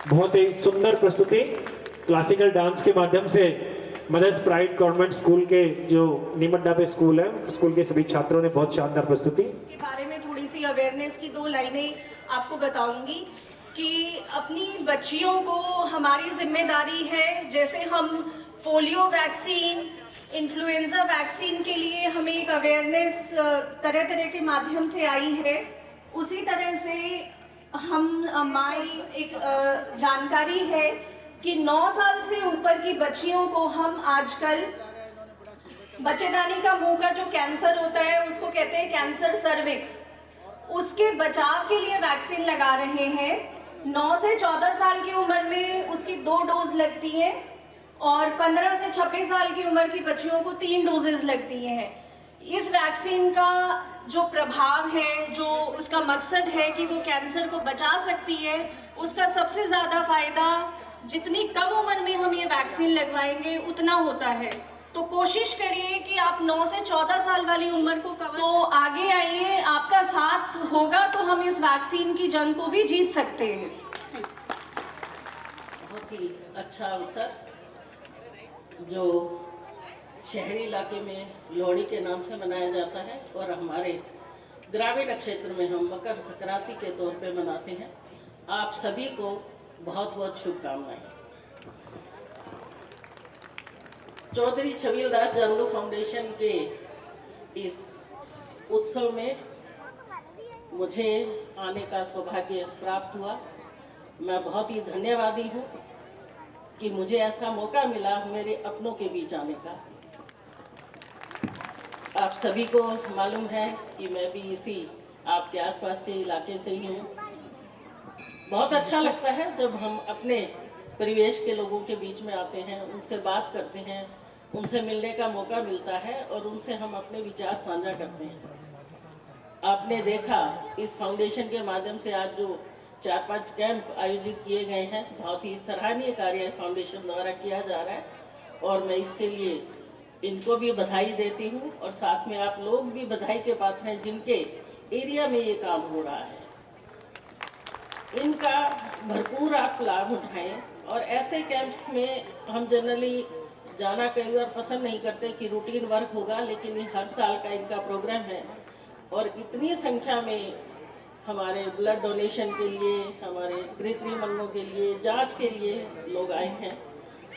बहुत ही सुंदर प्रस्तुति क्लासिकल डांस के माध्यम से मदर्स प्राइड गवर्नमेंट स्कूल के जो नीमड्डा पे स्कूल है, स्कूल के सभी छात्रों ने बहुत शानदार प्रस्तुति के बारे में थोड़ी सी अवेयरनेस की 2 लाइनें आपको बताऊंगी कि अपनी बच्चियों को हमारी जिम्मेदारी है, जैसे हम पोलियो वैक्सीन, इन्फ्लुएंजा वैक्सीन के लिए हमें एक अवेयरनेस तरह तरह के माध्यम से आई है, उसी तरह से हमारी एक जानकारी है कि 9 साल से ऊपर की बच्चियों को हम आजकल बच्चेदानी का मुंह का जो कैंसर होता है उसको कहते हैं कैंसर सर्विक्स, उसके बचाव के लिए वैक्सीन लगा रहे हैं। 9 से 14 साल की उम्र में उसकी 2 डोज लगती हैं और 15 से 26 साल की उम्र की बच्चियों को 3 डोजेज लगती हैं। इस वैक्सीन का जो प्रभाव है, जो उसका मकसद है कि वो कैंसर को बचा सकती है, उसका सबसे ज़्यादा फायदा जितनी कम उम्र में हम ये वैक्सीन लगवाएंगे उतना होता है। तो कोशिश करिए कि आप 9 से 14 साल वाली उम्र को कवर, तो आगे आइए, आपका साथ होगा तो हम इस वैक्सीन की जंग को भी जीत सकते हैं। बहुत ही अच्छा अवसर जो शहरी इलाके में लोहड़ी के नाम से मनाया जाता है और हमारे ग्रामीण क्षेत्र में हम मकर संक्रांति के तौर पे मनाते हैं। आप सभी को बहुत बहुत शुभकामनाएं। चौधरी छबीलदास जानू फाउंडेशन के इस उत्सव में मुझे आने का सौभाग्य प्राप्त हुआ। मैं बहुत ही धन्यवादी हूँ कि मुझे ऐसा मौका मिला मेरे अपनों के बीच आने का। आप सभी को मालूम है कि मैं भी इसी आपके आसपास के इलाके से ही हूँ। बहुत अच्छा लगता है जब हम अपने परिवेश के लोगों के बीच में आते हैं, उनसे बात करते हैं, उनसे मिलने का मौका मिलता है और उनसे हम अपने विचार साझा करते हैं। आपने देखा इस फाउंडेशन के माध्यम से आज जो 4-5 कैंप आयोजित किए गए हैं, बहुत ही सराहनीय कार्य फाउंडेशन द्वारा किया जा रहा है और मैं इसके लिए इनको भी बधाई देती हूँ और साथ में आप लोग भी बधाई के पात्र हैं जिनके एरिया में ये काम हो रहा है। इनका भरपूर आप लाभ उठाएं और ऐसे कैंप्स में हम जनरली जाना कई बार पसंद नहीं करते कि रूटीन वर्क होगा, लेकिन ये हर साल का इनका प्रोग्राम है और इतनी संख्या में हमारे ब्लड डोनेशन के लिए, हमारे गृह मरणों के लिए, जांच के लिए लोग आए हैं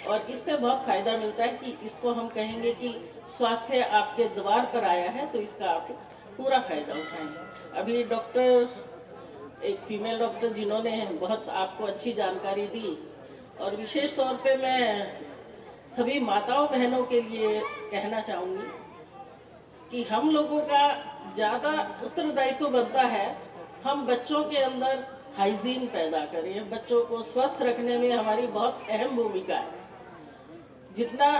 और इससे बहुत फ़ायदा मिलता है कि इसको हम कहेंगे कि स्वास्थ्य आपके द्वार पर आया है, तो इसका आप पूरा फ़ायदा उठाएं। अभी डॉक्टर, एक फीमेल डॉक्टर जिन्होंने बहुत आपको अच्छी जानकारी दी और विशेष तौर पे मैं सभी माताओं बहनों के लिए कहना चाहूँगी कि हम लोगों का ज़्यादा उत्तरदायित्व बनता है, हम बच्चों के अंदर हाइजीन पैदा करें। बच्चों को स्वस्थ रखने में हमारी बहुत अहम भूमिका है। जितना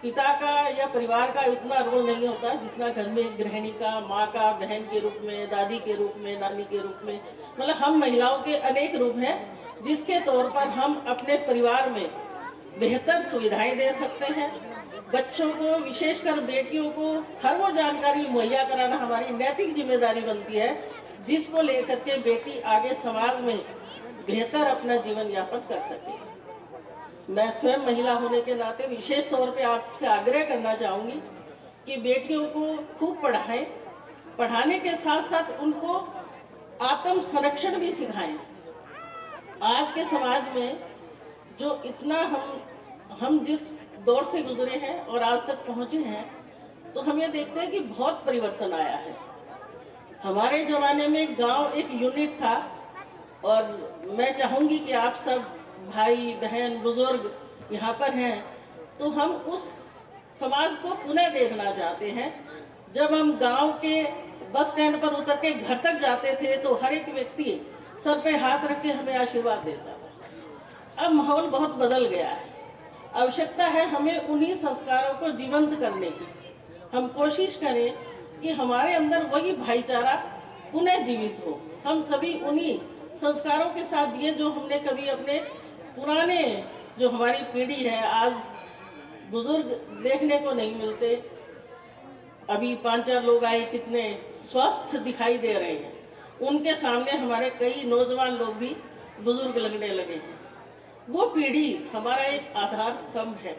पिता का या परिवार का उतना रोल नहीं होता जितना घर में गृहिणी का, माँ का, बहन के रूप में, दादी के रूप में, नानी के रूप में, मतलब हम महिलाओं के अनेक रूप हैं जिसके तौर पर हम अपने परिवार में बेहतर सुविधाएं दे सकते हैं। बच्चों को, विशेषकर बेटियों को हर वो जानकारी मुहैया कराना हमारी नैतिक जिम्मेदारी बनती है जिसको लेकर के बेटी आगे समाज में बेहतर अपना जीवन यापन कर सके। मैं स्वयं महिला होने के नाते विशेष तौर पे आपसे आग्रह करना चाहूँगी कि बेटियों को खूब पढ़ाएं, पढ़ाने के साथ साथ उनको आत्म संरक्षण भी सिखाएं। आज के समाज में जो इतना हम जिस दौर से गुजरे हैं और आज तक पहुँचे हैं, तो हम ये देखते हैं कि बहुत परिवर्तन आया है। हमारे ज़माने में गांव एक यूनिट था और मैं चाहूँगी कि आप सब भाई बहन बुजुर्ग यहाँ पर हैं तो हम उस समाज को पुनः देखना चाहते हैं। जब हम गांव के बस स्टैंड पर उतर के घर तक जाते थे तो हर एक व्यक्ति सर पे हाथ रख के हमें आशीर्वाद देता था। अब माहौल बहुत बदल गया है। आवश्यकता है हमें उन्हीं संस्कारों को जीवंत करने की। हम कोशिश करें कि हमारे अंदर वही भाईचारा पुनः जीवित हो। हम सभी उन्हीं संस्कारों के साथ जिए जो हमने कभी अपने पुराने, जो हमारी पीढ़ी है, आज बुजुर्ग देखने को नहीं मिलते। अभी 5-4 लोग आए, कितने स्वस्थ दिखाई दे रहे हैं। उनके सामने हमारे कई नौजवान लोग भी बुजुर्ग लगने लगे हैं। वो पीढ़ी हमारा एक आधार स्तंभ है।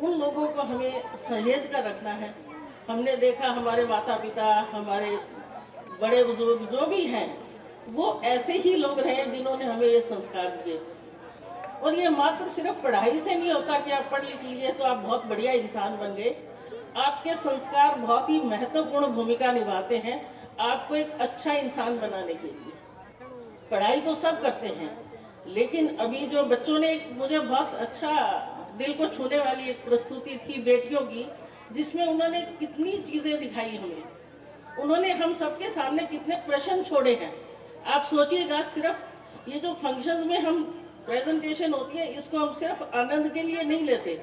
उन लोगों को हमें सहेज कर रखना है। हमने देखा हमारे माता पिता, हमारे बड़े बुजुर्ग जो भी हैं, वो ऐसे ही लोग रहे जिन्होंने हमें ये संस्कार दिए। और ये मात्र सिर्फ पढ़ाई से नहीं होता कि आप पढ़ लिख लिए तो आप बहुत बढ़िया इंसान बन गए। आपके संस्कार बहुत ही महत्वपूर्ण भूमिका निभाते हैं आपको एक अच्छा इंसान बनाने के लिए। पढ़ाई तो सब करते हैं, लेकिन अभी जो बच्चों ने मुझे बहुत अच्छा दिल को छूने वाली एक प्रस्तुति थी बेटियों की, जिसमें उन्होंने कितनी चीजें दिखाई हमें। उन्होंने हम सबके सामने कितने प्रश्न छोड़े हैं। आप सोचिएगा, सिर्फ ये जो फंक्शंस में हम प्रेजेंटेशन होती है, इसको हम सिर्फ आनंद के लिए नहीं लेते।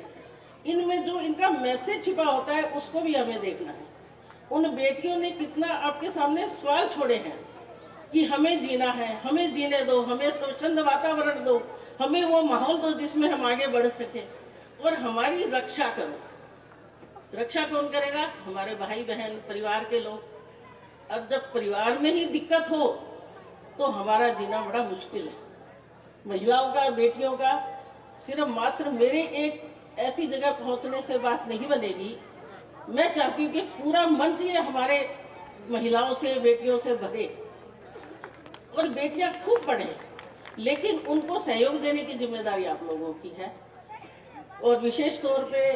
इनमें जो इनका मैसेज छिपा होता है उसको भी हमें देखना है। उन बेटियों ने कितना आपके सामने सवाल छोड़े हैं कि हमें जीना है, हमें जीने दो, हमें स्वच्छंद वातावरण दो, हमें वो माहौल दो जिसमें हम आगे बढ़ सके, और हमारी रक्षा करो। रक्षा कौन करेगा? हमारे भाई बहन, परिवार के लोग। अब जब परिवार में ही दिक्कत हो तो हमारा जीना बड़ा मुश्किल है। महिलाओं का, बेटियों का सिर्फ मात्र मेरे एक ऐसी जगह पहुंचने से बात नहीं बनेगी। मैं चाहती हूँ कि पूरा मंच ये हमारे महिलाओं से, बेटियों से भरे, और बेटियां खूब पढ़े, लेकिन उनको सहयोग देने की जिम्मेदारी आप लोगों की है। और विशेष तौर पे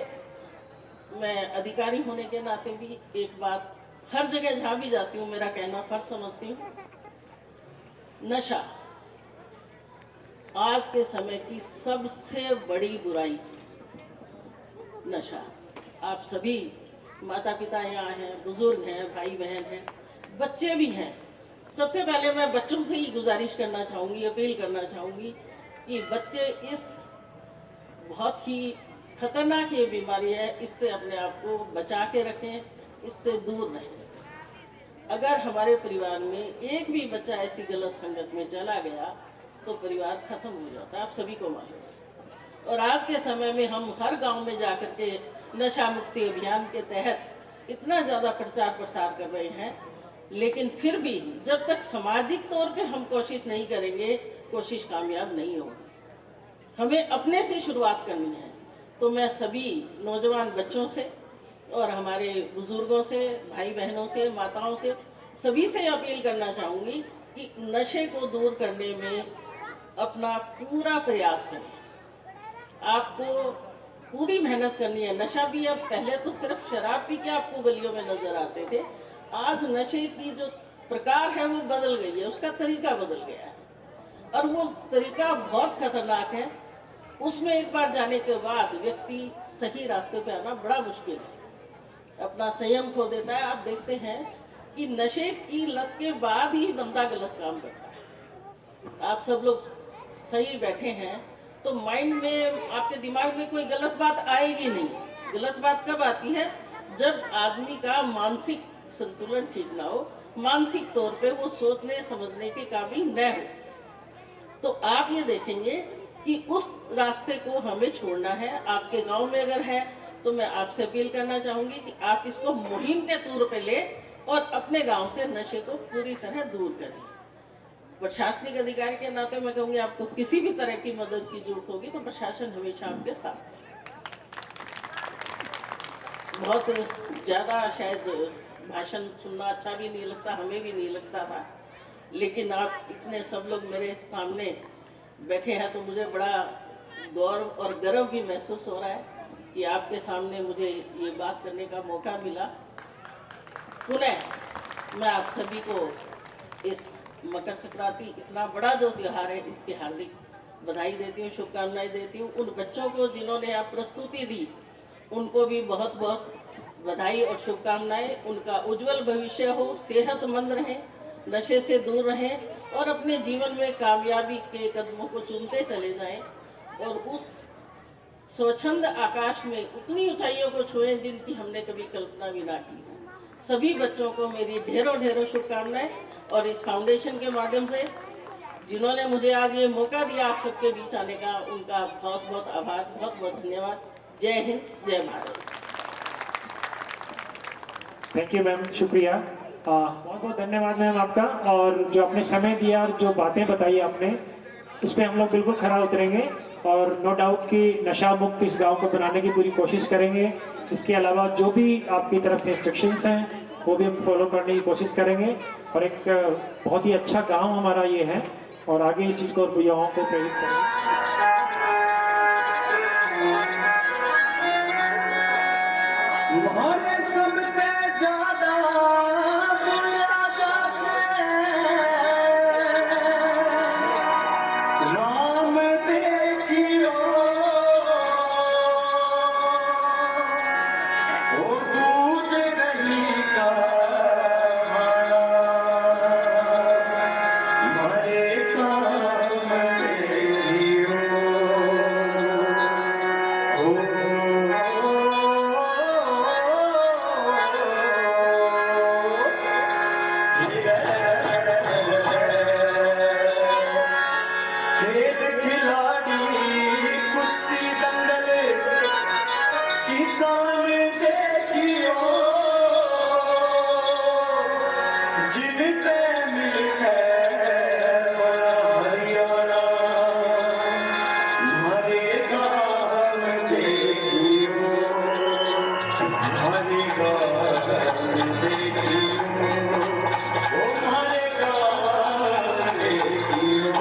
मैं अधिकारी होने के नाते भी एक बात हर जगह जहाँ भी जाती हूँ मेरा कहना फर्ज समझती हूँ, नशा आज के समय की सबसे बड़ी बुराई नशा। आप सभी माता पिता यहाँ हैं, बुजुर्ग हैं, भाई बहन हैं, बच्चे भी हैं। सबसे पहले मैं बच्चों से ही गुजारिश करना चाहूँगी, अपील करना चाहूँगी कि बच्चे इस बहुत ही खतरनाक ये बीमारी है, इससे अपने आप को बचा के रखें, इससे दूर रहें। अगर हमारे परिवार में एक भी बच्चा ऐसी गलत संगत में चला गया तो परिवार खत्म हो जाता है, आप सभी को मालूम है। और आज के समय में हम हर गांव में जाकर के नशा मुक्ति अभियान के तहत इतना ज़्यादा प्रचार प्रसार कर रहे हैं, लेकिन फिर भी जब तक सामाजिक तौर पे हम कोशिश नहीं करेंगे, कोशिश कामयाब नहीं होगी। हमें अपने से शुरुआत करनी है। तो मैं सभी नौजवान बच्चों से और हमारे बुजुर्गों से, भाई बहनों से, माताओं से, सभी से अपील करना चाहूँगी कि नशे को दूर करने में अपना पूरा प्रयास करें। आपको पूरी मेहनत करनी है। नशा भी अब, पहले तो सिर्फ शराब पी के आपको गलियों में नजर आते थे, आज नशे की जो प्रकार है वो बदल गई है, उसका तरीका बदल गया है, और वो तरीका बहुत खतरनाक है। उसमें एक बार जाने के बाद व्यक्ति सही रास्ते पे आना बड़ा मुश्किल है, अपना संयम खो देता है। आप देखते हैं कि नशे की लत के बाद ही बंदा गलत काम करता है। आप सब लोग सही बैठे हैं तो माइंड में, आपके दिमाग में कोई गलत बात आएगी नहीं। गलत बात कब आती है? जब आदमी का मानसिक संतुलन ठीक ना हो, मानसिक तौर पे वो सोचने समझने के काबिल न हो। तो आप ये देखेंगे कि उस रास्ते को हमें छोड़ना है। आपके गांव में अगर है तो मैं आपसे अपील करना चाहूंगी कि आप इसको मुहिम के तौर पे ले और अपने गांव से नशे को पूरी तरह दूर करें। प्रशासनिक अधिकारी के नाते मैं कहूँगी, आपको किसी भी तरह की मदद की जरूरत होगी तो प्रशासन हमेशा आपके साथ है। बहुत ज़्यादा शायद भाषण सुनना अच्छा भी नहीं लगता, हमें भी नहीं लगता था, लेकिन आप इतने सब लोग मेरे सामने बैठे हैं तो मुझे बड़ा गौरव और गर्व भी महसूस हो रहा है कि आपके सामने मुझे ये बात करने का मौका मिला। पुनः मैं आप सभी को इस मकर संक्रांति, इतना बड़ा जो त्योहार है, इसकी हार्दिक बधाई देती हूँ, शुभकामनाएं देती हूँ। उन बच्चों को जिन्होंने आप प्रस्तुति दी, उनको भी बहुत बहुत बधाई और शुभकामनाएं। उनका उज्जवल भविष्य हो, सेहतमंद रहें, नशे से दूर रहें और अपने जीवन में कामयाबी के कदमों को चुनते चले जाएं और उस स्वच्छंद आकाश में उतनी ऊंचाइयों को छुएं जिनकी हमने कभी कल्पना भी ना की। सभी बच्चों को मेरी ढेरों ढेरों शुभकामनाएं, और इस फाउंडेशन के माध्यम से जिन्होंने मुझे आज ये मौका दिया आप सबके बीच आने का, उनका बहुत बहुत आभार, बहुत बहुत धन्यवाद। जय हिंद, जय भारत। थैंक यू मैम, शुक्रिया, बहुत बहुत धन्यवाद मैम आपका। और जो आपने समय दिया और जो बातें बताई आपने, इस पर हम लोग बिल्कुल खरा उतरेंगे। और नो डाउट कि नशा मुक्त इस गांव को बनाने की पूरी कोशिश करेंगे। इसके अलावा जो भी आपकी तरफ से इंस्ट्रक्शंस हैं वो भी हम फॉलो करने की कोशिश करेंगे और एक बहुत ही अच्छा गांव हमारा ये है और आगे इस चीज़ को और युवाओं को प्रेरित करेंगे। तुम्हारे सबसे ज्यादा राजा से राम देखियो ओ दूध दही का तुम्हारे काम देखियो खेल खिलाड़ी कुश्ती दंगल किसान देखियो जिनते मिलते हरियाणा हरे गाम देखियो हरे गाम देखियो ओ हरे गाम देखियो।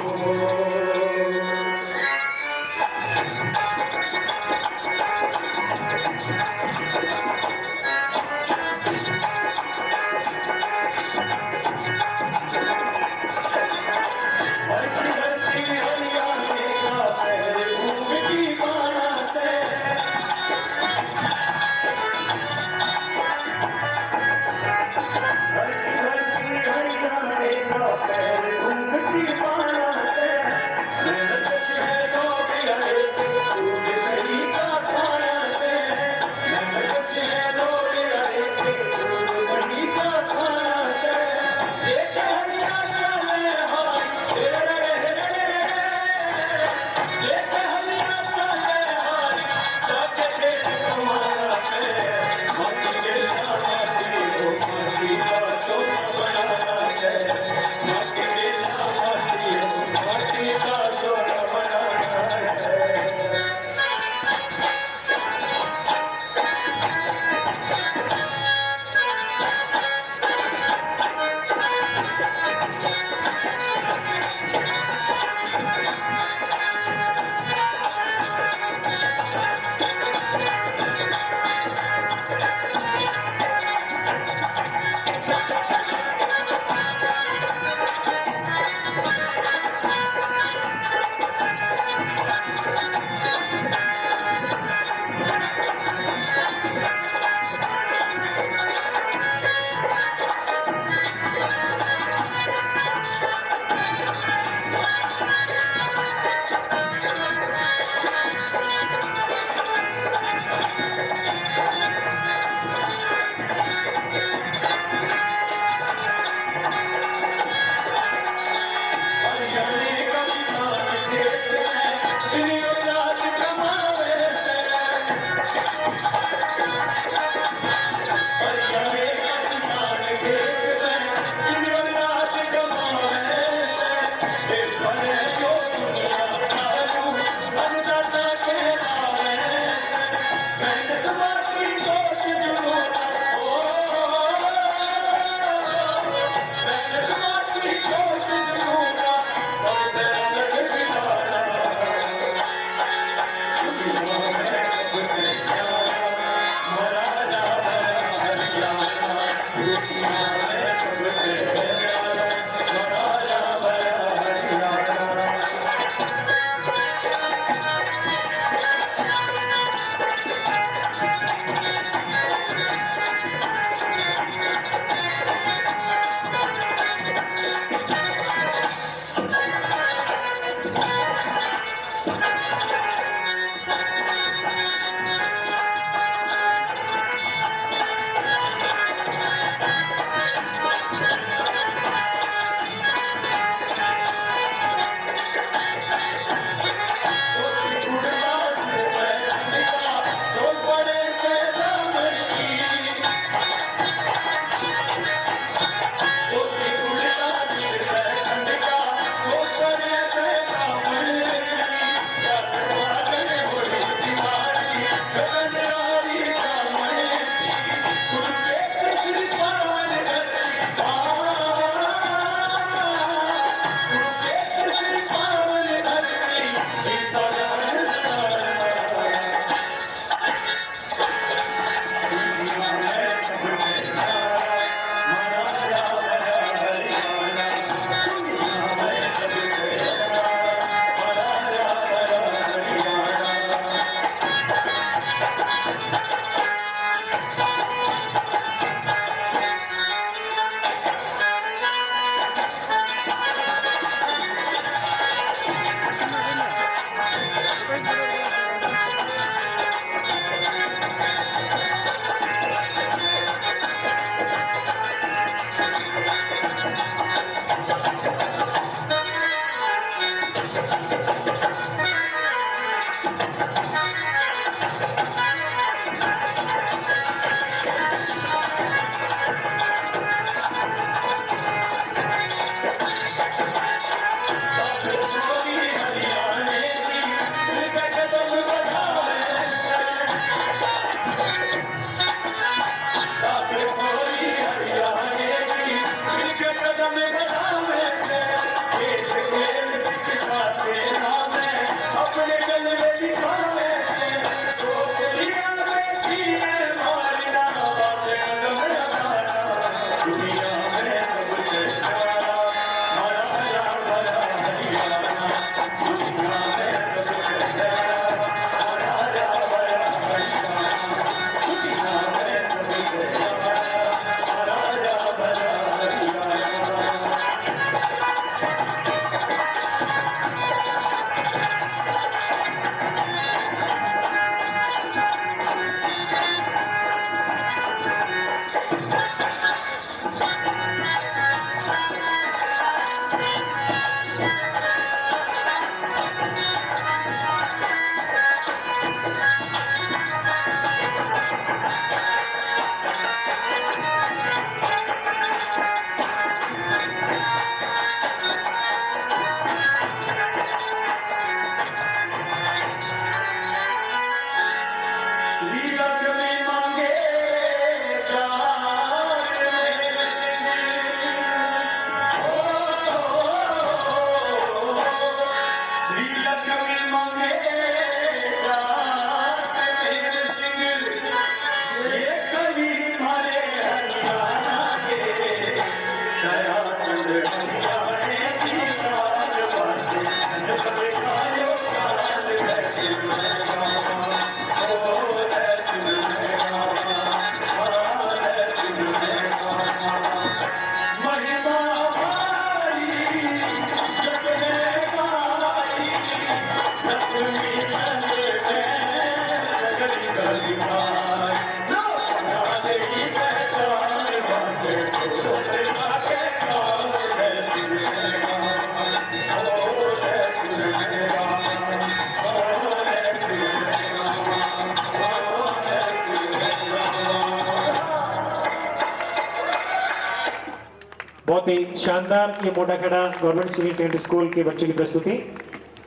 बहुत ही शानदार ये मोटाखेड़ा गवर्नमेंट सीनियर सेकेंडरी स्कूल के बच्चों की प्रस्तुति।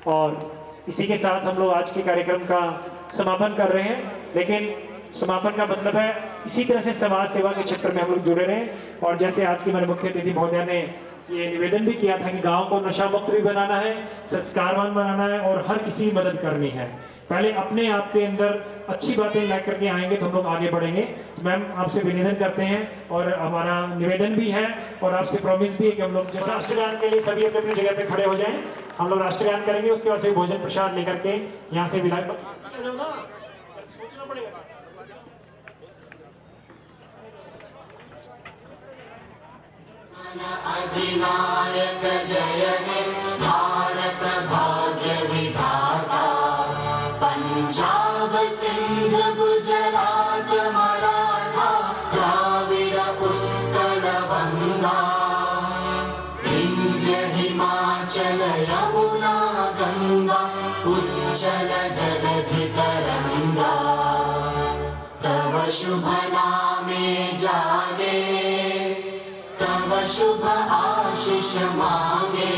और इसी के साथ हम लोग आज के कार्यक्रम का समापन कर रहे हैं, लेकिन समापन का मतलब है इसी तरह से समाज सेवा के क्षेत्र में हम लोग जुड़े रहें। और जैसे आज की हमारे मुख्य अतिथि महोदया ने ये निवेदन भी किया था कि गांव को नशा मुक्त भी बनाना है, संस्कारवान बनाना है और हर किसी की मदद करनी है। पहले अपने आप के अंदर अच्छी बातें लेकर के आएंगे तो हम लोग आगे बढ़ेंगे। मैम आपसे विनिवेदन करते हैं और हमारा निवेदन भी है और आपसे प्रॉमिस भी है कि हम लोग जैसे राष्ट्रगान के लिए सभी अपनी अपनी जगह पे खड़े हो जाएं। हम लोग राष्ट्रगान करेंगे, उसके बाद से भोजन प्रसाद लेकर के यहाँ से विदाई। सोचना पड़ेगा। अधिनायक जय हे भारत भाग्य विधाता, पंजाब सिंध गुजरात मराठा द्राविड़ उत्कल बंगा, विंध्य हिमाचल यमुना गंगा उच्चल जलधि तरंगा, तव शुभ नामे जागे तव शुभ आशीष मांगे,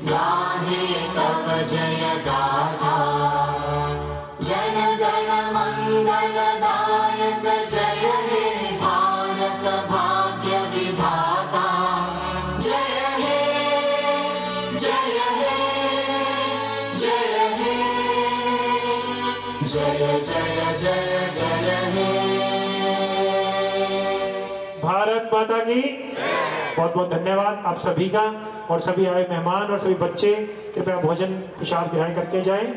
गाहे तव जय गाथा, जन गण मंगल दायक जय हे भारत भाग्य विधाता, जय हे जय हे जय हे जय जय जय जय हे। भारत माता की बहुत बहुत धन्यवाद आप सभी का। और सभी आए मेहमान और सभी बच्चे कृपया भोजन प्रसाद ग्रहण करके जाएं।